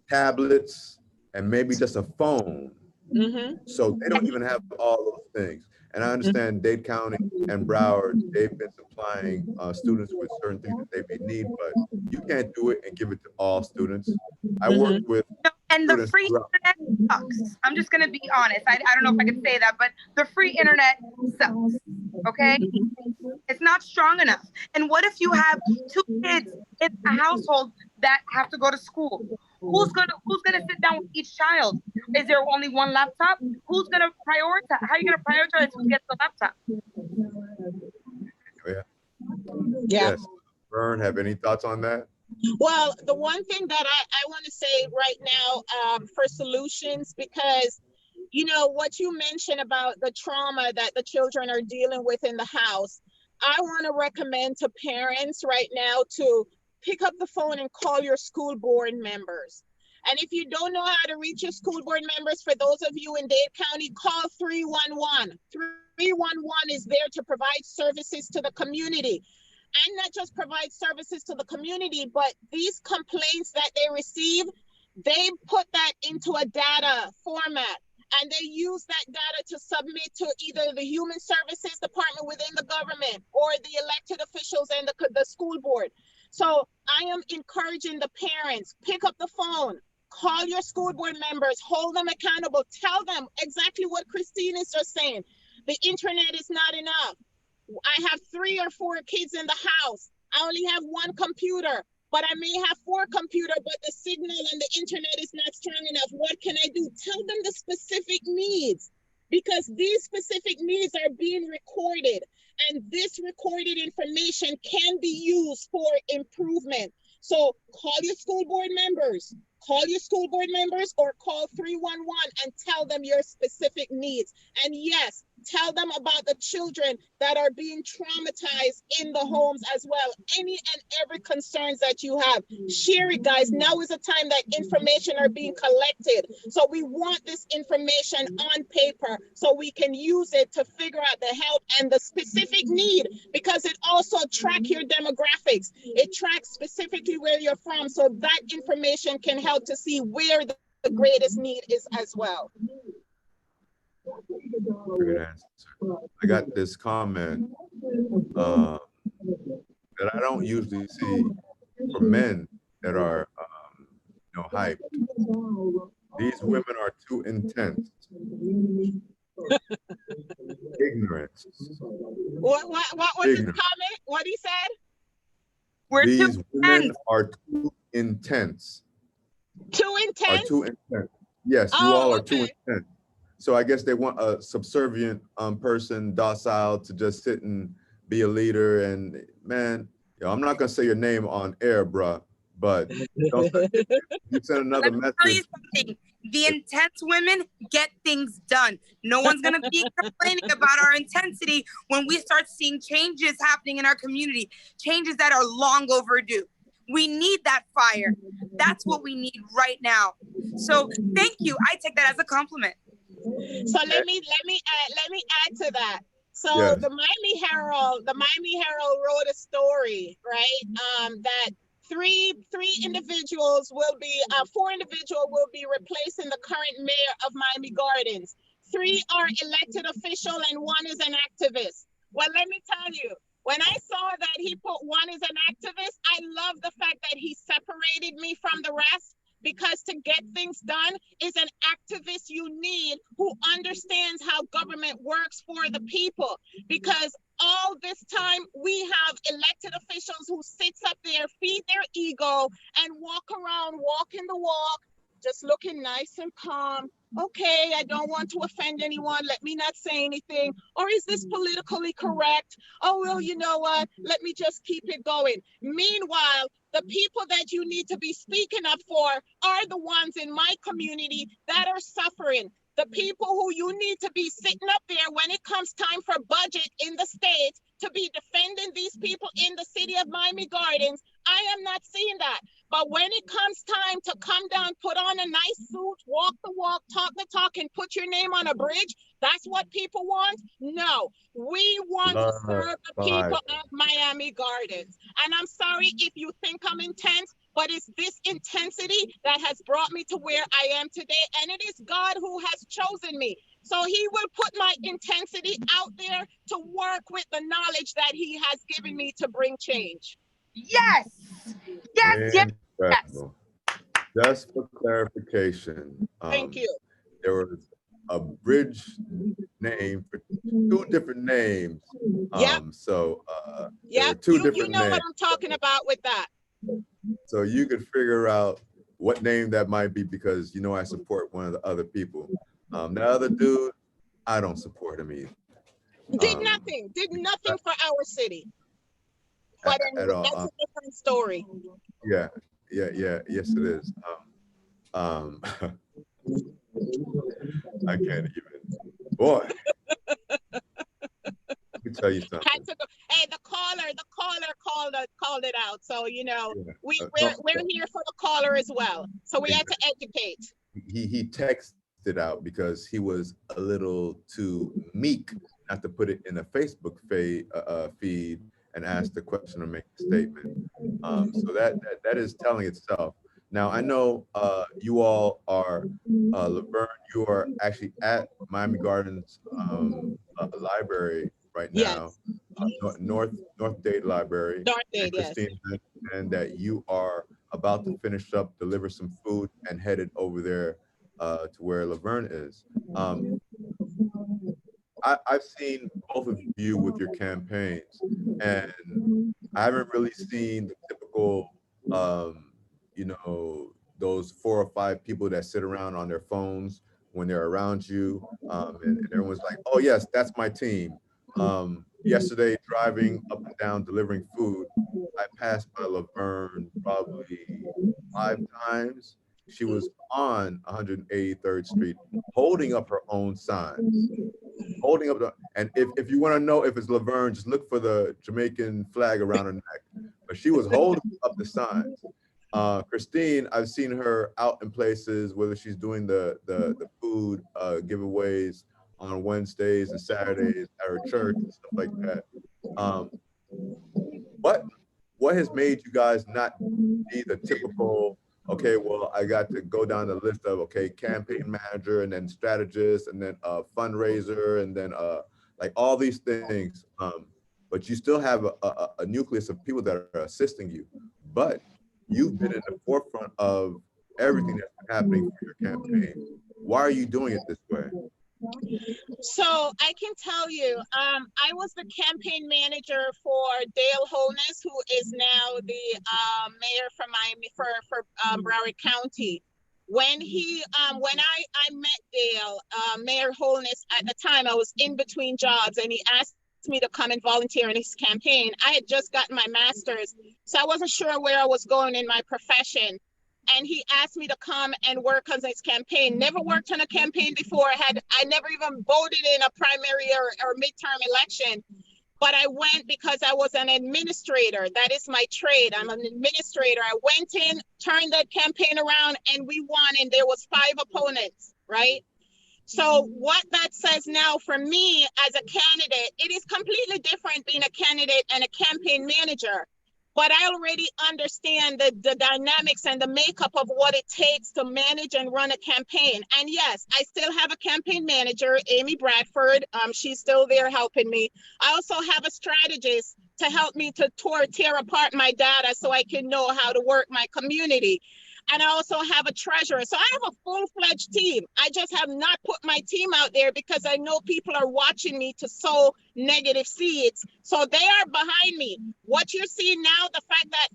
tablets, and maybe just a phone. So they don't even have all those things. And I understand Dade County and Broward, they've been supplying students with certain things that they may need, but you can't do it and give it to all students. I work with and the free internet sucks. I'm just gonna be honest. I don't know if I could say that, but the free internet sucks. Okay, it's not strong enough. And what if you have 2 kids in a household that have to go to school? Who's gonna sit down with each child? Is there only one laptop? Who's gonna prioritize? How are you gonna prioritize who gets the laptop? Yes. Vern, have any thoughts on that? Well, the one thing that I want to say right now for solutions, because you know what you mentioned about the trauma that the children are dealing with in the house, I want to recommend to parents right now to pick up the phone and call your school board members. And if you don't know how to reach your school board members, for those of you in Dade County, call 311. 311 is there to provide services to the community. And not just provide services to the community, but these complaints that they receive, they put that into a data format, and they use that data to submit to either the Human Services Department within the government or the elected officials and the school board. So I am encouraging the parents, pick up the phone, call your school board members, hold them accountable, tell them exactly what Christine is just saying. The internet is not enough. I have 3 or 4 kids in the house. I only have 1 computer, but I may have 4 computers, but the signal and the internet is not strong enough. What can I do? Tell them the specific needs, because these specific needs are being recorded, and this recorded information can be used for improvement. So call your school board members. Call your school board members or call 311 and tell them your specific needs. And yes, tell them about the children that are being traumatized in the homes as well. Any and every concerns that you have, share it, guys. Now is the time that information are being collected. So we want this information on paper so we can use it to figure out the help and the specific need, because it also tracks your demographics. It tracks specifically where you're from, so that information can help to see where the greatest need is as well. Good answer. I got this comment that I don't usually see from men that are, hyped. These women are too intense. Ignorance. What was his Ignorant. comment? What he said? We're These too women intense. are too intense. Too Are intense? too intense. Yes, you all Oh, are too okay. intense. So I guess they want a subservient person, docile, to just sit and be a leader. And man, I'm not gonna say your name on air, bruh, but don't send, you send another Let me tell you message. something. The intense women get things done. No one's going to be complaining about our intensity when we start seeing changes happening in our community, changes that are long overdue. We need that fire. That's what we need right now. So thank you. I take that as a compliment. So let me add to that. So Yes. the Miami Herald wrote a story, right? That four individuals will be replacing the current mayor of Miami Gardens. 3 are elected official and 1 is an activist. Well, let me tell you, when I saw that he put 1 is an activist, I love the fact that he separated me from the rest, because to get things done is an activist you need who understands how government works for the people. Because all this time we have elected officials who sits up there, feed their ego, and walk around, walking the walk, just looking nice and calm. Okay, I don't want to offend anyone. Let me not say anything. Or is this politically correct? Oh, well, you know what? Let me just keep it going. Meanwhile, the people that you need to be speaking up for are the ones in my community that are suffering. The people who you need to be sitting up there when it comes time for budget in the States to be defending these people in the city of Miami Gardens. I am not seeing that. But when it comes time to come down, put on a nice suit, walk the walk, talk the talk, and put your name on a bridge, that's what people want? No, we want to serve the people of Miami Gardens. And I'm sorry if you think I'm intense, but it's this intensity that has brought me to where I am today. And it is God who has chosen me. So he will put my intensity out there to work with the knowledge that he has given me to bring change. Yes. Yes, yes, yes. Incredible. Just for clarification, Thank you. there was a bridge name for 2 different names. Yep. So there Yeah, were 2 you different know names. what I'm talking about with that. So you could figure out what name that might be, because I support one of the other people. The other dude, I don't support him either. Did nothing for our city. But At anyway, all. that's a different story. Yeah, yes it is. I can't even. Boy, let me tell you something. Hey, the caller called it out. So Yeah. we're here for the caller as well. So we had to educate. He texted out because he was a little too meek not to put it in a Facebook feed and ask the question or make a statement. So that is telling itself. Now I know you all are Laverne. You are actually at Miami Gardens Library right now, Yes. North Dade Library. North Dade, And yes. Christine mentioned that you are about to finish up, deliver some food, and headed over there to where Laverne is. I've seen both of you with your campaigns, and I haven't really seen the typical, those 4 or 5 people that sit around on their phones when they're around you, and everyone's like, "Oh yes, that's my team." Yesterday, driving up and down delivering food, I passed by Laverne probably 5 times. She was on 183rd Street, holding up her own signs. Holding up and if you want to know if it's Laverne, just look for the Jamaican flag around her neck. But she was holding up the signs. Christine, I've seen her out in places, whether she's doing the food giveaways on Wednesdays and Saturdays at her church and stuff like that. What has made you guys not be the typical, okay, well, I got to go down the list of, okay, campaign manager and then strategist and then fundraiser and then like all these things, but you still have a nucleus of people that are assisting you. But you've been in the forefront of everything that's been happening for your campaign. Why are you doing it this way? So I can tell you, I was the campaign manager for Dale Holness, who is now the mayor for Miami for Broward County. When I met Dale, Mayor Holness, at the time I was in between jobs, and he asked me to come and volunteer in his campaign. I had just gotten my master's, so I wasn't sure where I was going in my profession. And he asked me to come and work on his campaign. Never worked on a campaign before. I never even voted in a primary or midterm election. But I went because I was an administrator. That is my trade. I'm an administrator. I went in, turned that campaign around, and we won. And there was 5 opponents, right? So what that says now for me as a candidate, it is completely different being a candidate and a campaign manager. But I already understand the dynamics and the makeup of what it takes to manage and run a campaign. And yes, I still have a campaign manager, Amy Bradford. She's still there helping me. I also have a strategist to help me to tear apart my data so I can know how to work my community. And I also have a treasurer. So I have a full-fledged team. I just have not put my team out there because I know people are watching me to sow negative seeds. So they are behind me. What you're seeing now, the fact that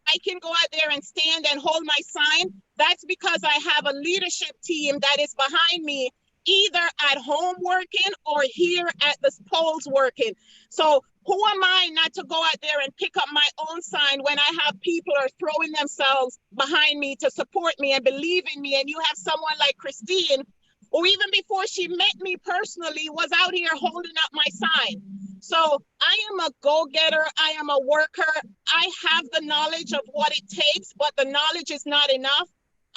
I can go out there and stand and hold my sign, that's because I have a leadership team that is behind me, either at home working or here at the polls working. So who am I not to go out there and pick up my own sign when I have people are throwing themselves behind me to support me and believe in me? And you have someone like Christine, who even before she met me personally was out here holding up my sign. So I am a go-getter. I am a worker. I have the knowledge of what it takes, but the knowledge is not enough.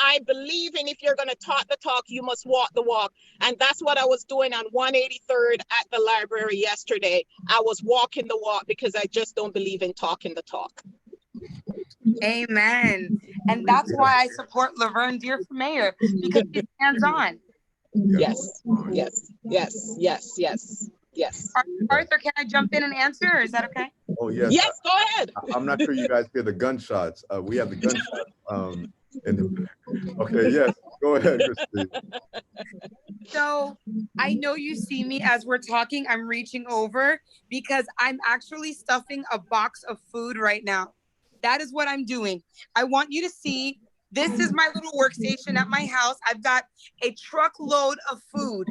I believe in, if you're going to talk the talk, you must walk the walk. And that's what I was doing on 183rd at the library yesterday. I was walking the walk because I just don't believe in talking the talk. Amen. And that's why I support Laverne Deer for mayor, because she's hands-on. Yes, yes, yes, yes, yes, yes. Arthur, can I jump in and answer, or is that okay? Oh, yes. Yes, go ahead. I'm not sure you guys hear the gunshots. We have the gunshots. Okay, yes, go ahead, Christine. So I know you see me as we're talking, I'm reaching over because I'm actually stuffing a box of food right now. That is what I'm doing. I want you to see, this is my little workstation at my house. I've got a truckload of food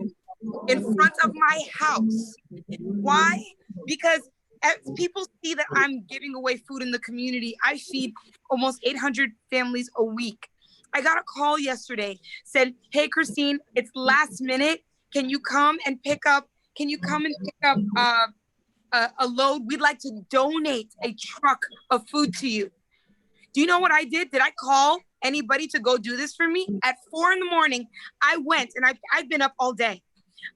in front of my house. Why? Because as people see that I'm giving away food in the community, I feed almost 800 families a week. I got a call yesterday, said, hey, Christine, it's last minute. Can you come and pick up a load? We'd like to donate a truck of food to you. Do you know what I did? Did I call anybody to go do this for me? At 4 a.m, I went, and I've been up all day.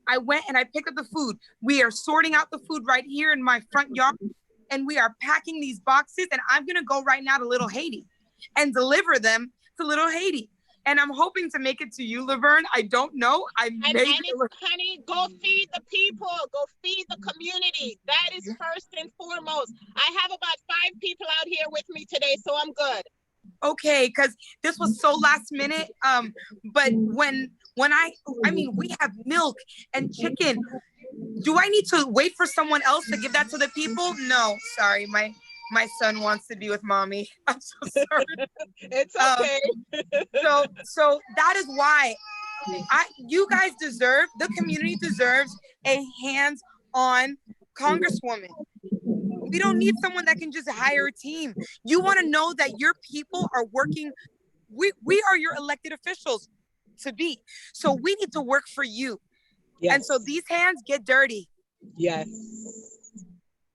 I went and I picked up the food. We are sorting out the food right here in my front yard, and we are packing these boxes, and I'm going to go right now to Little Haiti and deliver them to Little Haiti. And I'm hoping to make it to you, Laverne. I don't know. Honey, go feed the people. Go feed the community. That is first and foremost. I have about 5 people out here with me today, so I'm good. Okay, because this was so last minute. But when we have milk and chicken. Do I need to wait for someone else to give that to the people? No, sorry, my son wants to be with mommy. I'm so sorry. It's okay. So that is why you guys deserve, the community deserves a hands-on congresswoman. We don't need someone that can just hire a team. You want to know that your people are working. We are your elected officials to be. So we need to work for you. Yes. And so these hands get dirty. Yes.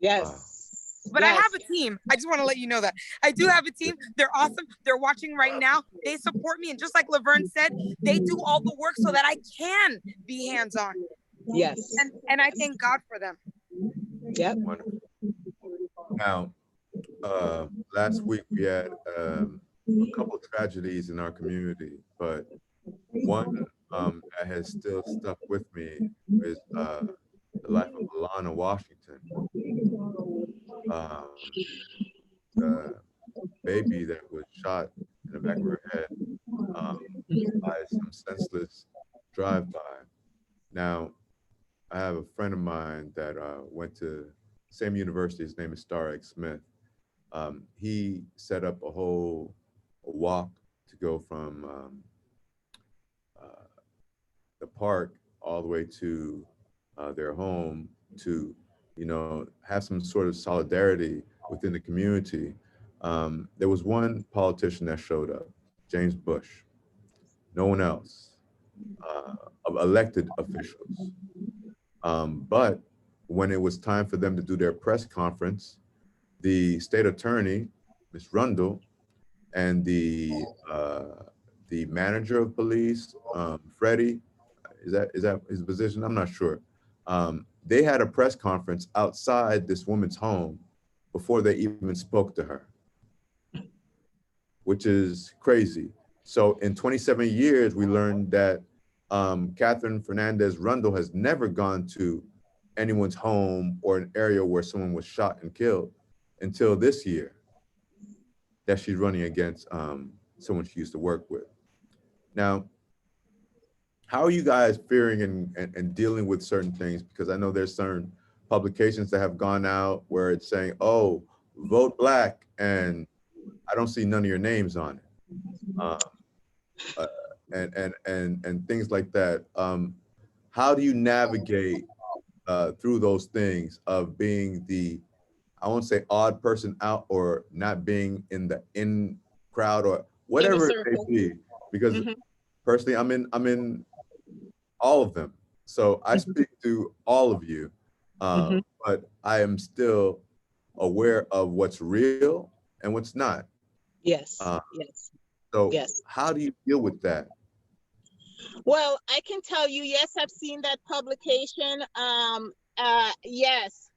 Yes. But yes. I have a team. I just want to let you know that. I do have a team. They're awesome. They're watching right now. They support me. And just like Laverne said, they do all the work so that I can be hands-on. Yes. And I thank God for them. Yep. Wonderful. Now, last week we had a couple of tragedies in our community, but one that has still stuck with me is the life of Alana Washington, the baby that was shot in the back of her head by some senseless drive-by. Now, I have a friend of mine that went to same university. His name is Starek Smith. He set up a whole walk to go from the park all the way to their home to, have some sort of solidarity within the community. There was one politician that showed up, James Bush, no one else, of elected officials. But when it was time for them to do their press conference, the state attorney, Ms. Rundle, and the manager of police, Freddie, is that his position? I'm not sure. They had a press conference outside this woman's home before they even spoke to her, which is crazy. So in 27 years, we learned that Catherine Fernandez Rundle has never gone to anyone's home or an area where someone was shot and killed until this year that she's running against someone she used to work with. Now, how are you guys fearing and dealing with certain things? Because I know there's certain publications that have gone out where it's saying, oh, vote Black, and I don't see none of your names on it. And things like that. How do you navigate through those things of being the, I won't say odd person out or not being in the in crowd or whatever it may be? Because personally, I'm in all of them. So I speak to all of you, but I am still aware of what's real and what's not. Yes. Yes. So Yes. how do you deal with that? Well, I can tell you, yes, I've seen that publication. Yes,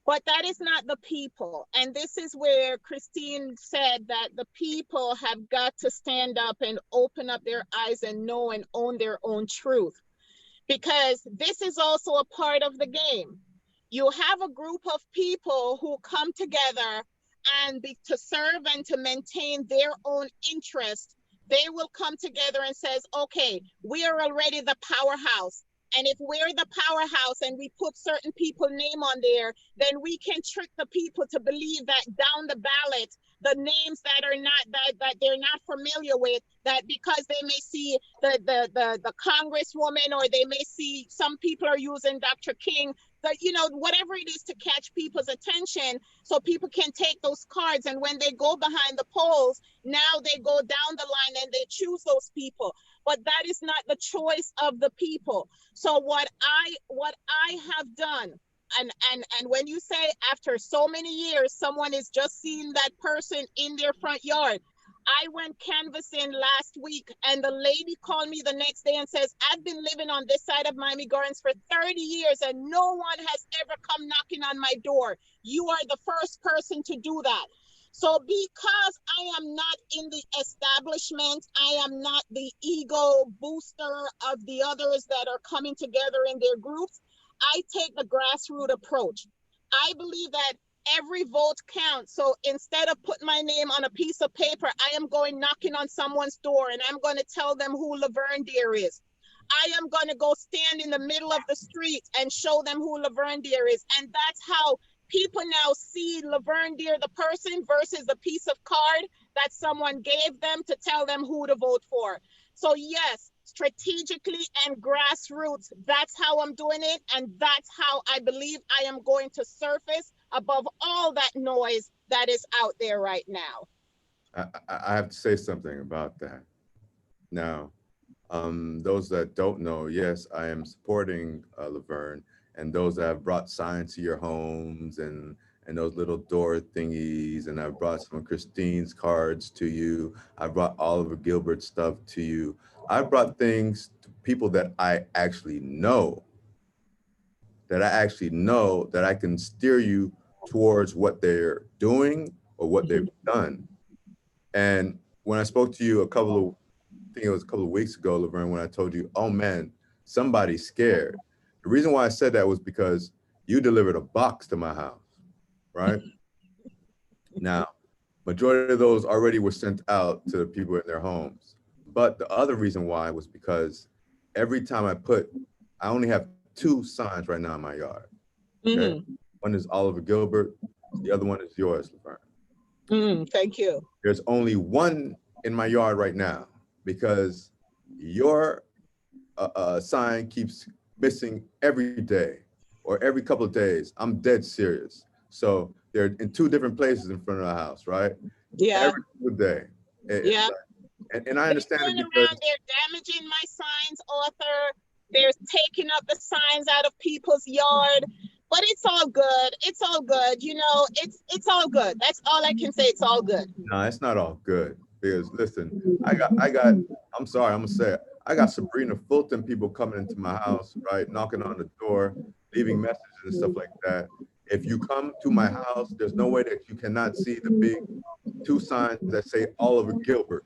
but that is not the people. And this is where Christine said that the people have got to stand up and open up their eyes and know and own their own truth. Because this is also a part of the game. You have a group of people who come together and to serve and to maintain their own interest. They will come together and says, okay, we are already the powerhouse. And if we're the powerhouse and we put certain people's name on there, then we can trick the people to believe that down the ballot, the names that are not that they're not familiar with, that because they may see the congresswoman, or they may see some people are using Dr. King, that, whatever it is to catch people's attention, so people can take those cards, and when they go behind the polls, now they go down the line and they choose those people. But that is not the choice of the people. So what I have done, and when you say after so many years, someone is just seeing that person in their front yard. I went canvassing last week, and the lady called me the next day and says, I've been living on this side of Miami Gardens for 30 years and no one has ever come knocking on my door. You are the first person to do that. So because I am not in the establishment, I am not the ego booster of the others that are coming together in their groups, I take the grassroots approach. I believe that every vote counts. So instead of putting my name on a piece of paper, I am going knocking on someone's door and I'm going to tell them who Laverne Deer is. I am going to go stand in the middle of the street and show them who Laverne Deer is. And that's how people now see Laverne Deer, the person, versus the piece of card that someone gave them to tell them who to vote for. So yes, strategically and grassroots, that's how I'm doing it. And that's how I believe I am going to surface above all that noise that is out there right now. I have to say something about that. Now, those that don't know, yes, I am supporting Laverne, and those that have brought signs to your homes and those little door thingies, and I've brought some of Christine's cards to you. I brought Oliver Gilbert's stuff to you. I brought things to people that I actually know, that I can steer you towards what they're doing or what they've done. And when I spoke to you I think it was a couple of weeks ago, Laverne, when I told you, oh man, somebody's scared. The reason why I said that was because you delivered a box to my house, right? Now, majority of those already were sent out to the people in their homes. But the other reason why was because every time I only have 2 signs right now in my yard. Okay. Mhm. One is Oliver Gilbert. The other one is yours, Laverne. Thank you. There's only one in my yard right now because your sign keeps missing every day or every couple of days. I'm dead serious. So they're in 2 different places in front of the house, right? Yeah. Every single day. Yeah. And I understand They're it going because around, they're damaging my signs, author. They're taking up the signs out of people's yard. But it's all good. It's all good. You know, it's all good. That's all I can say. It's all good. no, it's not all good. Because listen, I'm sorry, I'm gonna say it. I got Sabrina Fulton people coming into my house, right? Knocking on the door, leaving messages and stuff like that. If you come to my house, there's no way that you cannot see the big 2 signs that say Oliver Gilbert.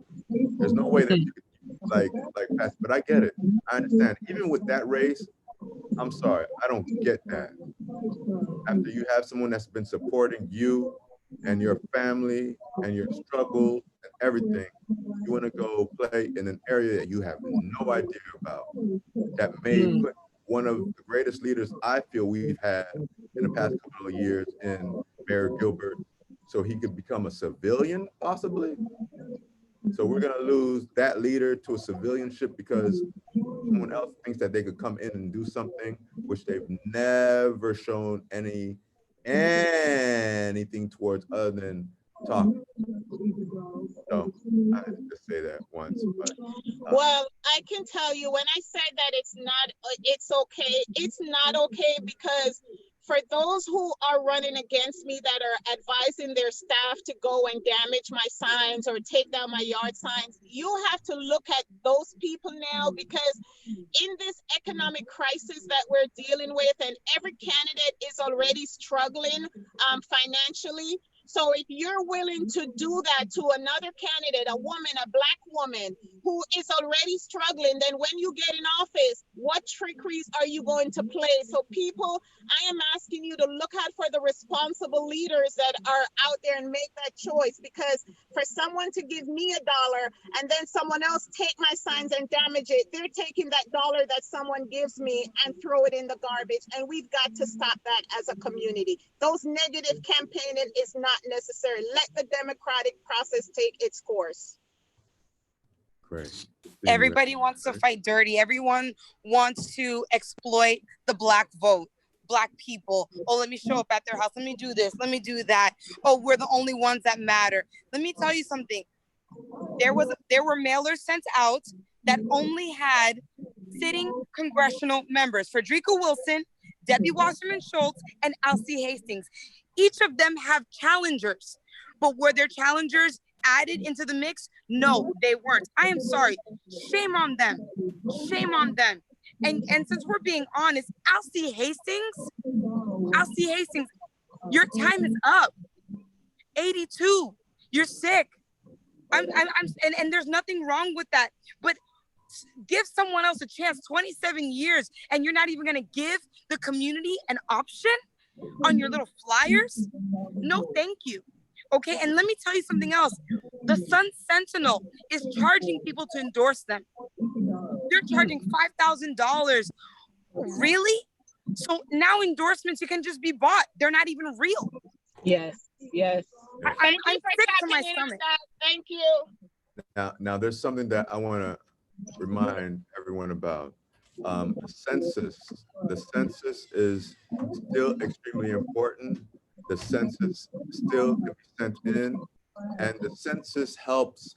There's no way that you could like pass, but I get it. I understand. Even with that race, I'm sorry, I don't get that. After you have someone that's been supporting you and your family and your struggles and everything, you want to go play in an area that you have no idea about, that may put one of the greatest leaders I feel we've had in the past couple of years in Mayor Gilbert, so he could become a civilian possibly. So we're gonna lose that leader to a civilianship because someone else thinks that they could come in and do something which they've never shown anything towards other than talking. So I had to just say that once. But, Well, I can tell you when I said that it's okay. It's not okay because for those who are running against me that are advising their staff to go and damage my signs or take down my yard signs, you have to look at those people now because in this economic crisis that we're dealing with, and every candidate is already struggling financially. So if you're willing to do that to another candidate, a woman, a Black woman who is already struggling, then when you get in office, what trickeries are you going to play? So people, I am asking you to look out for the responsible leaders that are out there and make that choice, because for someone to give me $1 and then someone else take my signs and damage it, they're taking that $1 that someone gives me and throw it in the garbage. And we've got to stop that as a community. Those negative campaigning is not necessary. Let the democratic process take its course. great. Everybody wants to fight dirty. Everyone wants to exploit the Black vote, Black people. Oh, let me show up at their house. Let me do this. Let me do that. Oh, we're the only ones that matter. Let me tell you something. There were mailers sent out that only had sitting congressional members: Frederica Wilson, Debbie Wasserman Schultz, and Alcee Hastings. Each of them have challengers, but were their challengers added into the mix? No, they weren't. I am sorry. Shame on them. Shame on them. And since we're being honest, Alcee Hastings, your time is up. 82. You're sick. And there's nothing wrong with that. But give someone else a chance. 27 years, and you're not even going to give the community an option on your little flyers? No, thank you. Okay, and let me tell you something else. The Sun Sentinel is charging people to endorse them. They're charging $5,000. Really? So now endorsements, you can just be bought. They're not even real. Yes, yes. I'm sick to my stomach. Thank you. Now there's something that I want to remind everyone about. The census is still extremely important. The census still can be sent in, and the census helps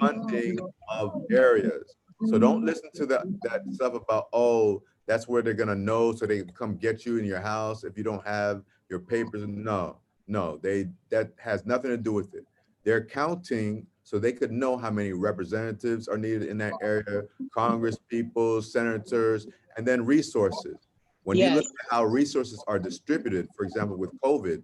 funding of areas. So don't listen to that stuff about, oh, that's where they're gonna know so they can come get you in your house if you don't have your papers. No, that has nothing to do with it. They're counting so they could know how many representatives are needed in that area, Congress people, senators, and then resources. When you look at how resources are distributed, for example, with COVID,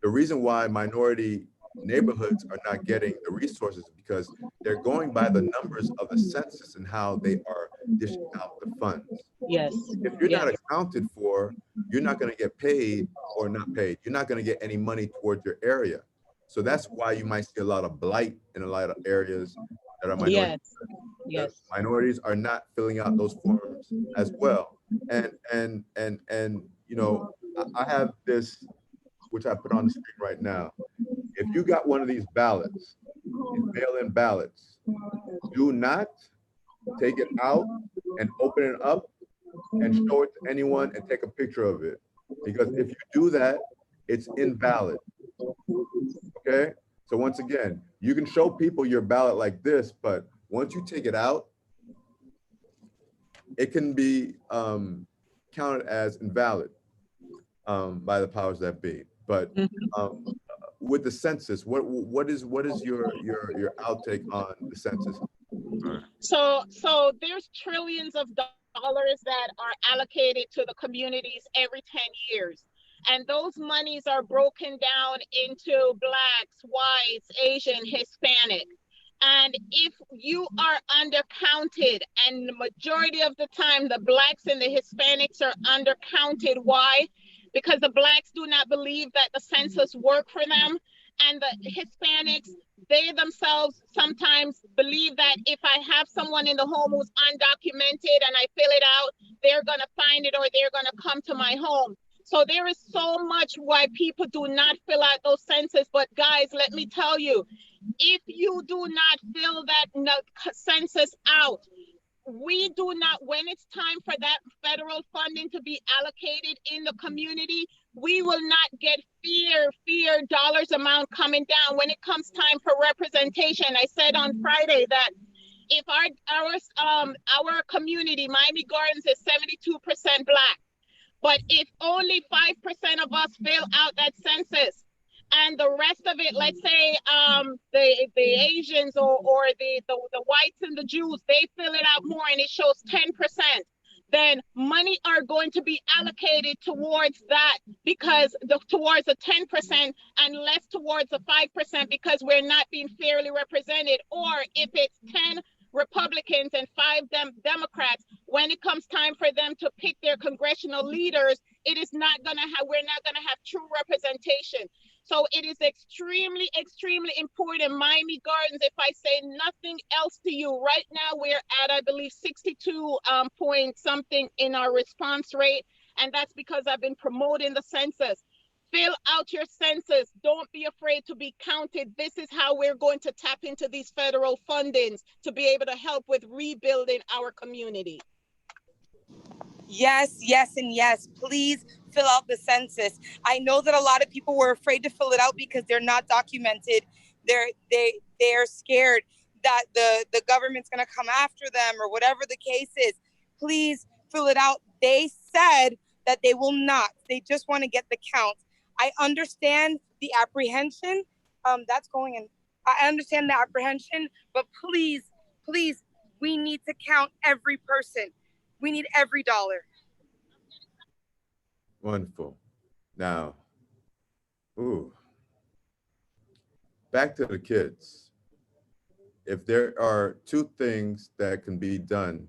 the reason why minority neighborhoods are not getting the resources is because they're going by the numbers of the census and how they are dishing out the funds. Yes. If you're not accounted for, you're not going to get paid or not paid. You're not going to get any money towards your area. So that's why you might see a lot of blight in a lot of areas that are minorities. Yes. Yes. Minorities are not filling out those forms as well. And you know, I have this, which I put on the screen right now. If you got one of these ballots, these mail-in ballots, do not take it out and open it up and show it to anyone and take a picture of it. Because if you do that, it's invalid. Okay? So once again, you can show people your ballot like this, but once you take it out, it can be counted as invalid by the powers that be. But with the census, what is your outtake on the census? So there's trillions of dollars that are allocated to the communities every 10 years. And those monies are broken down into blacks, whites, Asian, Hispanic. And if you are undercounted, and the majority of the time the blacks and the Hispanics are undercounted, why? Because the blacks do not believe that the census work for them, and the Hispanics, they themselves sometimes believe that if I have someone in the home who's undocumented and I fill it out, they're gonna find it or they're gonna come to my home. So there is so much why people do not fill out those census. But guys, let me tell you, if you do not fill that census out, we do not, when it's time for that federal funding to be allocated in the community, we will not get fear dollars amount coming down. When it comes time for representation, I said on Friday that if our community, Miami Gardens, is 72% black, but if only 5% of us fill out that census, and the rest of it, let's say the Asians or the whites and the Jews, they fill it out more and it shows 10%, then money are going to be allocated towards that, because towards the 10% and less towards the 5%, because we're not being fairly represented. Or if it's 10 Republicans and 5 Democrats, when it comes time for them to pick their congressional leaders, we're not gonna have true representation. So it is extremely, extremely important. Miami Gardens, if I say nothing else to you, right now we're at, I believe, 62 point something in our response rate. And that's because I've been promoting the census. Fill out your census. Don't be afraid to be counted. This is how we're going to tap into these federal fundings to be able to help with rebuilding our community. Yes, yes, and yes. Please fill out the census. I know that a lot of people were afraid to fill it out because they're not documented. They're scared that the government's gonna come after them or whatever the case is. Please fill it out. They said that they will not. They just want to get the count. I understand the apprehension. That's going in. I understand the apprehension, but please, please, we need to count every person. We need every dollar. Wonderful. Now, back to the kids. If there are 2 things that can be done,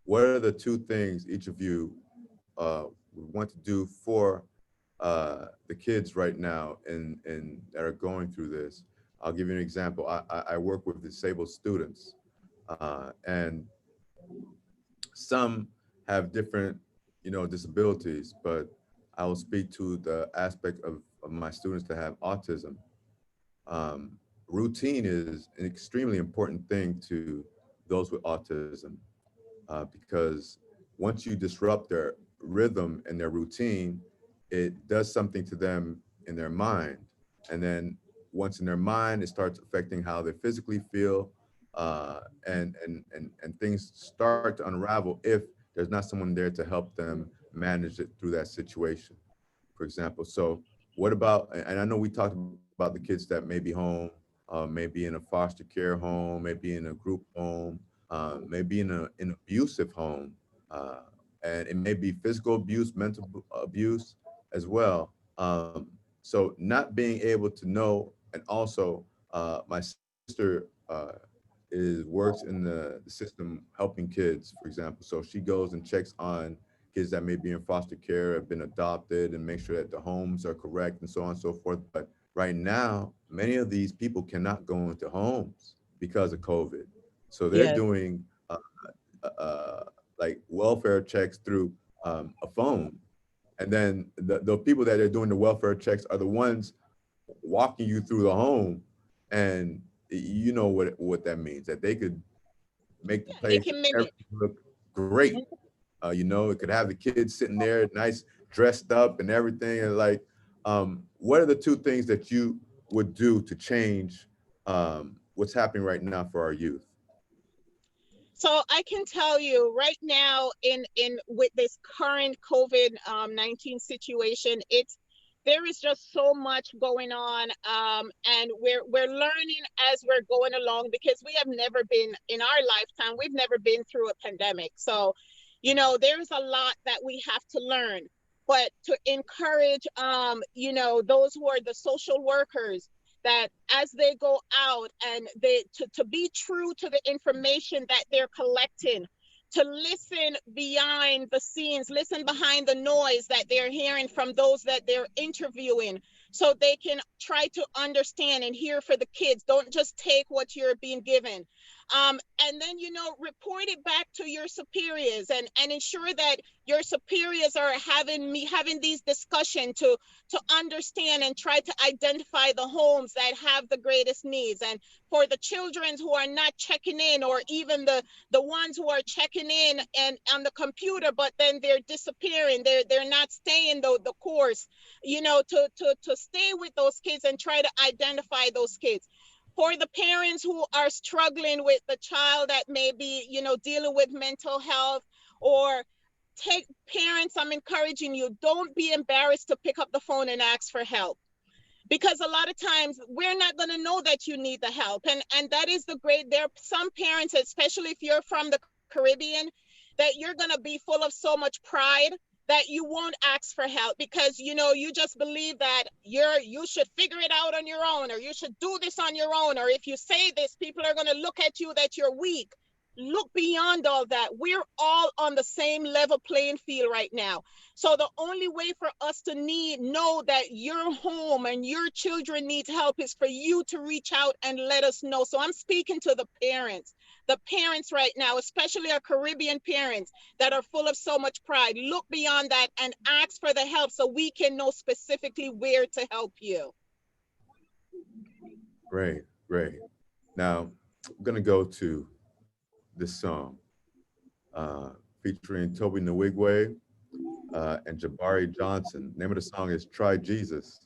what are the 2 things each of you would want to do for the kids right now and that are going through this? I'll give you an example. I work with disabled students, and some have different, disabilities, but I will speak to the aspect of my students that have autism. Routine is an extremely important thing to those with autism, because once you disrupt their rhythm and their routine, it does something to them in their mind. And then once in their mind, it starts affecting how they physically feel, and things start to unravel if there's not someone there to help them manage it through that situation, for example. So what about, and I know we talked about the kids that may be home, maybe in a foster care home, maybe in a group home, maybe in an abusive home, and it may be physical abuse, mental abuse as well. So not being able to know, and also my sister works in the system helping kids, for example. So she goes and checks on kids that may be in foster care, have been adopted, and make sure that the homes are correct and so on and so forth. But right now, many of these people cannot go into homes because of COVID. So they're Yes. doing like welfare checks through a phone. And then the people that are doing the welfare checks are the ones walking you through the home. And you know what that means, that they could make the They place can mimic. everything look great. You know, it could have the kids sitting there nice, dressed up and everything. And like, what are the two things that you would do to change what's happening right now for our youth? So I can tell you right now, in with this current COVID-19 situation, there is just so much going on, and we're learning as we're going along, because we have never been, in our lifetime, we've never been through a pandemic. So, you know, there's a lot that we have to learn. But to encourage, you know, those who are the social workers, that as they go out and to be true to the information that they're collecting, to listen behind the scenes, listen behind the noise that they're hearing from those that they're interviewing, so they can try to understand and hear for the kids. Don't just take what you're being given. And then, you know, report it back to your superiors, and ensure that your superiors are having these discussions to understand and try to identify the homes that have the greatest needs. And for the children who are not checking in, or even the ones who are checking in and on the computer, but then they're disappearing, they're not staying the course, you know, to stay with those kids and try to identify those kids. For the parents who are struggling with the child that may be, you know, dealing with mental health, or parents, I'm encouraging you, don't be embarrassed to pick up the phone and ask for help. Because a lot of times we're not going to know that you need the help. And that is there are some parents, especially if you're from the Caribbean, that you're going to be full of so much pride that you won't ask for help, because, you know, you just believe that you should figure it out on your own, or you should do this on your own, or if you say this, people are going to look at you that you're weak. Look beyond all that. We're all on the same level playing field right now. So the only way for us to know that your home and your children need help is for you to reach out and let us know. So I'm speaking to the parents right now, especially our Caribbean parents that are full of so much pride. Look beyond that and ask for the help, so we can know specifically where to help you. Great. Now, I'm gonna go to this song featuring Toby Nwigwe and Jabari Johnson. The name of the song is Try Jesus.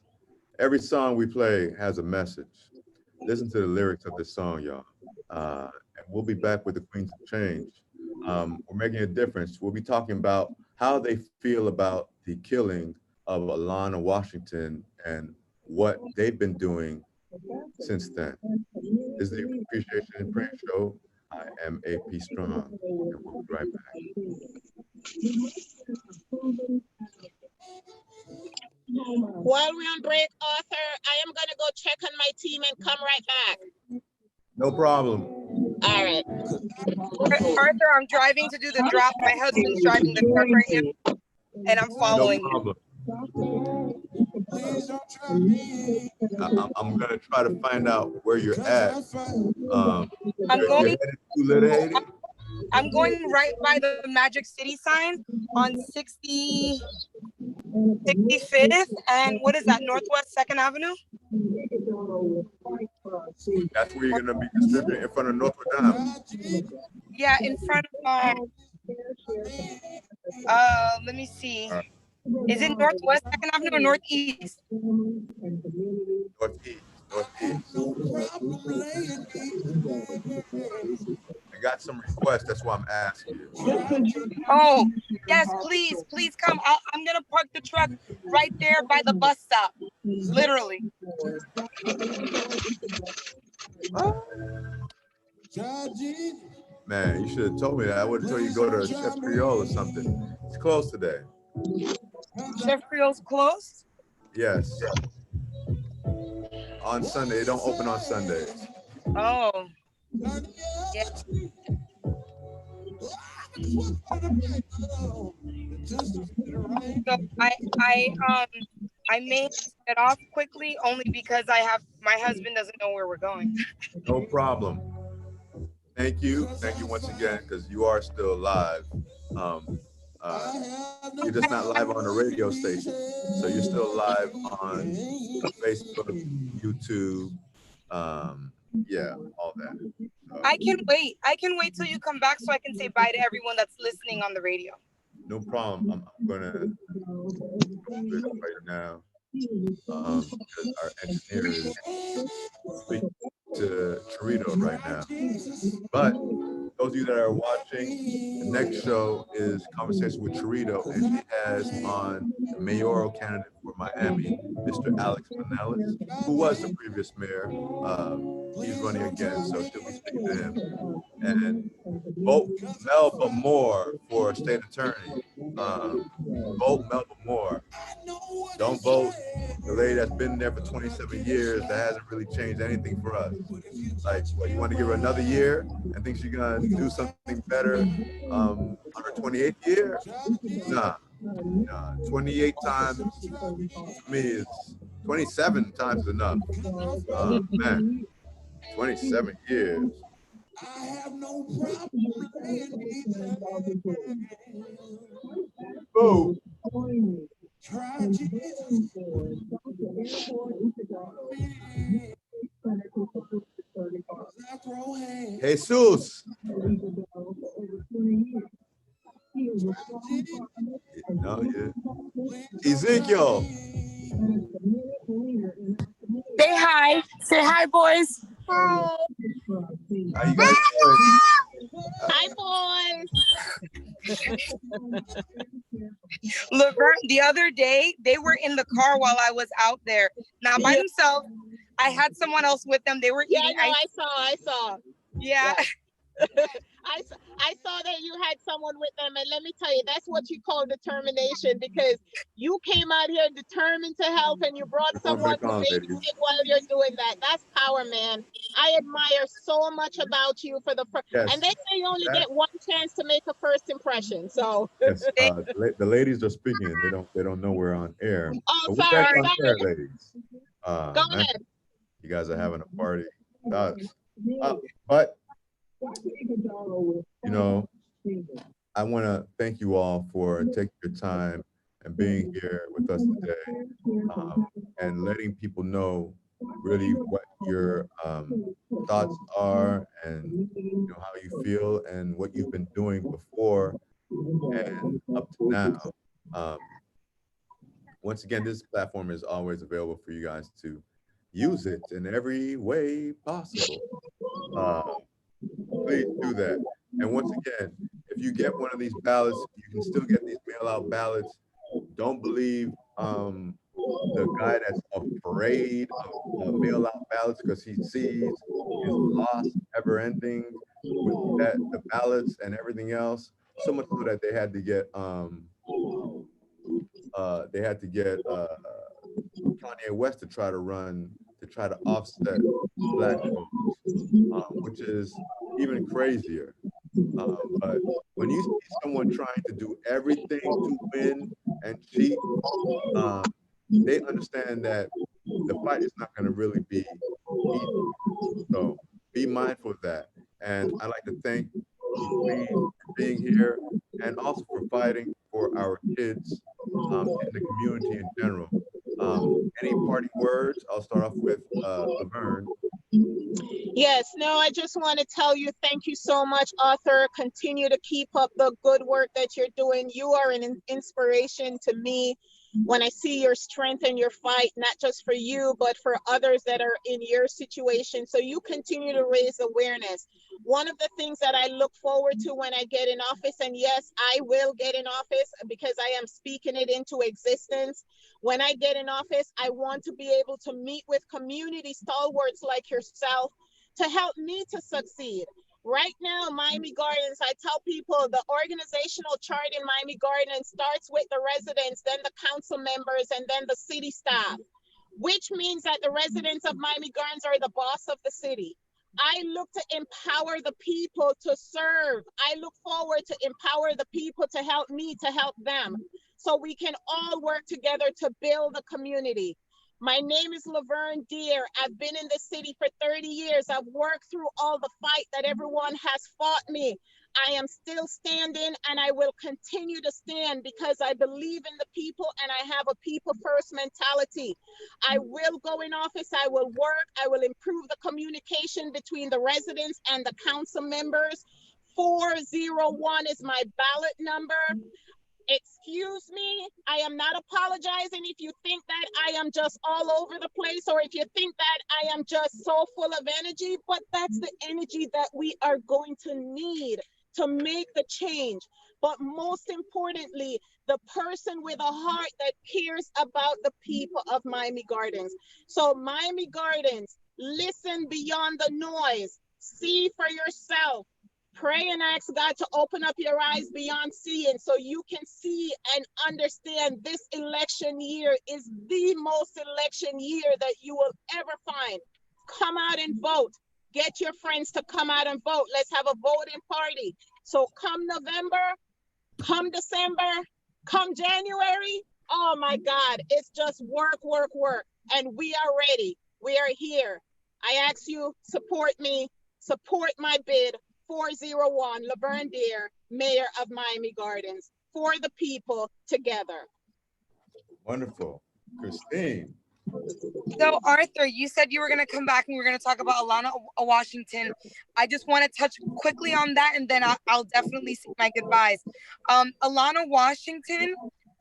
Every song we play has a message. Listen to the lyrics of this song, y'all. And we'll be back with the Queens of Change. We're making a difference. We'll be talking about how they feel about the killing of Alana Washington and what they've been doing since then. This is the Appreciation and Prayer Show. I am AP Strong, and we'll be right back. While we're on break, Arthur, I am going to go check on my team and come right back. No problem. All right. Arthur, I'm driving to do the drop. My husband's driving the truck right now, and I'm following. No problem. I'm gonna try to find out where you're at. I'm going right by the Magic City sign on 65th and what is that, Northwest 2nd Avenue? That's where you're gonna be distributing, in front of Notre Dame. Yeah, in front of let me see. Is it Northwest 2nd Avenue or Northeast? Northeast. I got some requests, that's why I'm asking you. Oh, yes, please come. I'm gonna park the truck right there by the bus stop, literally. Man, you should have told me that. I would have told you to go to Chef Creole or something. It's closed today. Chef Creole's closed? Yes. On Sunday, they don't open on Sundays. Oh. Yeah. So I may set off quickly only because my husband doesn't know where we're going. No problem. Thank you once again, because you are still live. Um, you're just not live on the radio station, so you're still live on Facebook, YouTube, yeah, all that. I can wait. I can wait till you come back so I can say bye to everyone that's listening on the radio. No problem. I'm gonna do it right now. Because our engineer is speaking to Charito right now. But those of you that are watching, the next show is Conversation with Charito, and she has on the mayoral candidate for Miami, Mr. Alex Manellis, who was the previous mayor. He's running again, so she'll be speaking to him. And vote Melba Moore for state attorney. Vote Melba Moore. Don't vote the lady that's been there for 27 years that hasn't really changed anything for us. Like, what, you want to give her another year and think she's gonna do something better on her 28th year? Nah. 28 times to me is 27 times enough. Man, 27 years. I have no problem. Oh. Try Jesus. Jesus. No, yeah. Ezekiel. Say hi. Say hi, boys. Hi. How you guys doing? Hi, boys. Laverne, the other day, they were in the car while I was out there. Now, by themselves, I had someone else with them. They were eating Yeah, no, ice. I saw. Yeah. I saw that you had someone with them, and let me tell you, that's what you call determination, because you came out here determined to help, and you brought someone to babysit while you're doing that. That's power, man. I admire so much about you for the first. Yes. And they say you only get one chance to make a first impression. So yes, the ladies are speaking. They don't know we're on air. Oh, sorry, on air, ladies. Go ahead. You guys are having a party. But you know, I want to thank you all for taking your time and being here with us today, and letting people know really what your thoughts are, and you know how you feel and what you've been doing before and up to now. Once again, this platform is always available for you guys to use it in every way possible. Please do that. And once again, if you get one of these ballots, you can still get these mail-out ballots. Don't believe the guy that's afraid of mail-out ballots because he sees his loss ever ending with the ballots and everything else. So much so that they had to get Kanye West to try to offset black votes, which is even crazier. But when you see someone trying to do everything to win and cheat, they understand that the fight is not going to really be easy. So be mindful of that. And I'd like to thank you for being here and also for fighting for our kids in the community in general. Any parting words? I'll start off with Laverne. Yes, no, I just want to tell you, thank you so much, Arthur. Continue to keep up the good work that you're doing. You are an inspiration to me when I see your strength and your fight, not just for you, but for others that are in your situation. So you continue to raise awareness. One of the things that I look forward to when I get in office, and yes, I will get in office because I am speaking it into existence. When I get in office, I want to be able to meet with community stalwarts like yourself to help me to succeed. Right now, Miami Gardens, I tell people the organizational chart in Miami Gardens starts with the residents, then the council members, and then the city staff, which means that the residents of Miami Gardens are the boss of the city. I look to empower the people to serve. I look forward to empower the people to help me to help them, so we can all work together to build a community. My name is Laverne Deer. I've been in the city for 30 years. I've worked through all the fight that everyone has fought me. I am still standing and I will continue to stand because I believe in the people and I have a people first mentality. I will go in office, I will work, I will improve the communication between the residents and the council members. 401 is my ballot number. Excuse me, I am not apologizing if you think that I am just all over the place or if you think that I am just so full of energy, but that's the energy that we are going to need to make the change. But most importantly, the person with a heart that cares about the people of Miami Gardens. So Miami Gardens, listen beyond the noise, see for yourself. Pray and ask God to open up your eyes beyond seeing so you can see and understand this election year is the most election year that you will ever find. Come out and vote. Get your friends to come out and vote. Let's have a voting party. So come November, come December, come January, oh my God, it's just work, work, work. And we are ready. We are here. I ask you, support me, support my bid. 401 Laverne Deer, Mayor of Miami Gardens, for the people together. Wonderful. Christine. So Arthur, you said you were going to come back and we are going to talk about Alana Washington. I just want to touch quickly on that and then I'll definitely say my goodbyes. Alana Washington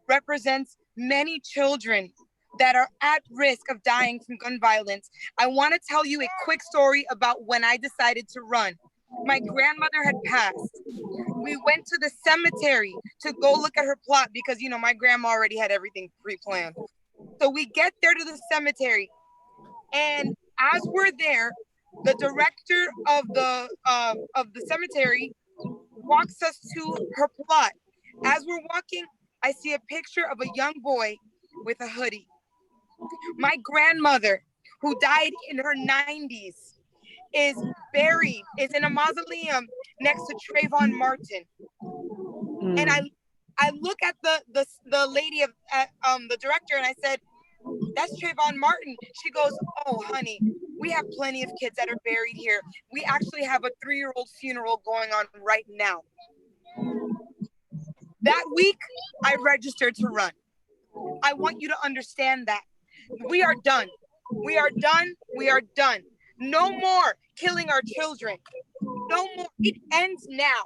represents many children that are at risk of dying from gun violence. I want to tell you a quick story about when I decided to run. My grandmother had passed. We went to the cemetery to go look at her plot because, you know, my grandma already had everything pre-planned. So we get there to the cemetery, and as we're there, the director of the cemetery walks us to her plot. As we're walking, I see a picture of a young boy with a hoodie. My grandmother, who died in her 90s, is buried, is in a mausoleum next to Trayvon Martin. And I look at the lady of the director and I said, that's Trayvon Martin. She goes, oh honey, we have plenty of kids that are buried here. We actually have a 3-year-old funeral going on right now. That week, I registered to run. I want you to understand that. We are done. We are done. We are done. No more killing our children. No more. It ends now.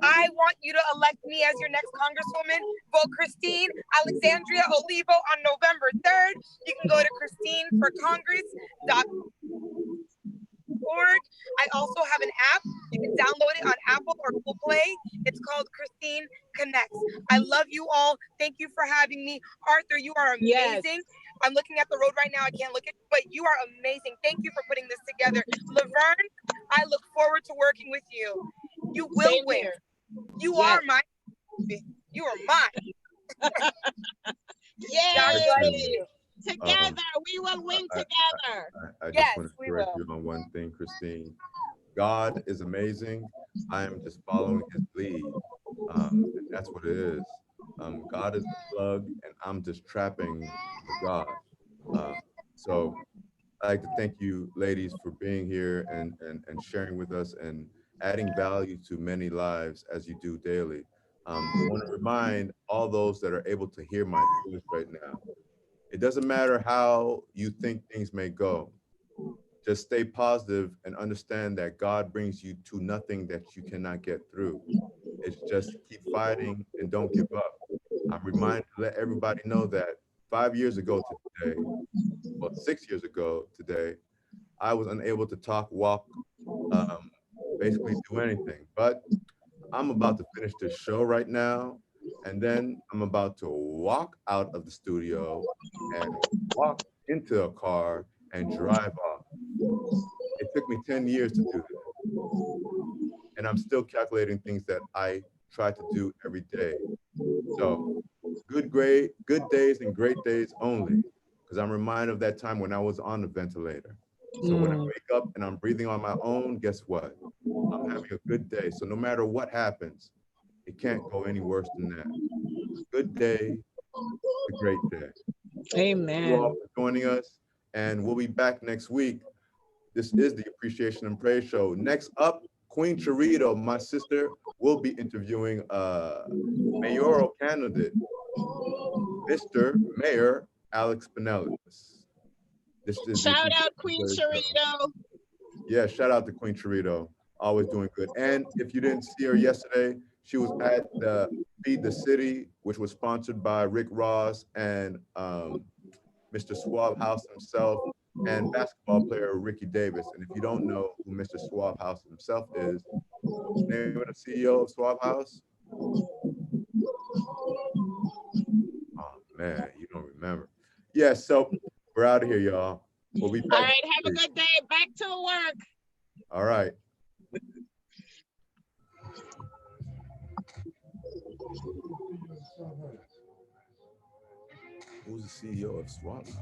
I want you to elect me as your next congresswoman. Vote Christine Alexandria Olivo on November 3rd. You can go to christineforcongress.org. I also have an app. You can download it on Apple or Google Play. It's called Christine Connects. I love you all. Thank you for having me. Arthur, you are amazing. Yes. I'm looking at the road right now. I can't look at you, but you are amazing. Thank you for putting this together. Laverne, I look forward to working with you. You will win. You are mine. You are mine. Yay! Together, we will win together. I just want to correct you on one thing, Christine. God is amazing. I am just following his lead. And that's what it is. God is the plug, and I'm just trapping the God. So I'd like to thank you, ladies, for being here and sharing with us and adding value to many lives as you do daily. I want to remind all those that are able to hear my voice right now, it doesn't matter how you think things may go. Just stay positive and understand that God brings you to nothing that you cannot get through. It's just keep fighting and don't give up. I'm reminded to let everybody know that 5 years ago today, well, 6 years ago today, I was unable to talk, walk, basically do anything. But I'm about to finish this show right now, and then I'm about to walk out of the studio and walk into a car and drive off. It took me 10 years to do that. And I'm still calculating things that I try to do every day. So good days and great days only, because I'm reminded of that time when I was on the ventilator. So when I wake up and I'm breathing on my own, guess what? I'm having a good day. So no matter what happens, it can't go any worse than that. Good day, a great day. Amen. you all for joining us, and we'll be back next week. This is the Appreciation and Praise Show. Next up, Queen Charito, my sister, will be interviewing mayoral candidate, Mr. Mayor Alex Pinellas. This is the Shout out Appreciation Queen and Praise Show. Charito. Yeah, shout out to Queen Charito, always doing good. And if you didn't see her yesterday, she was at the Feed the City, which was sponsored by Rick Ross and Mr. Suave House himself and basketball player Ricky Davis. And if you don't know who Mr. Suave House himself is, name of the CEO of Suave House? Oh man, you don't remember. Yeah, so we're out of here, y'all. We'll be back. All right, have a good day. Back to work. All right. Who's the CEO of Suave House?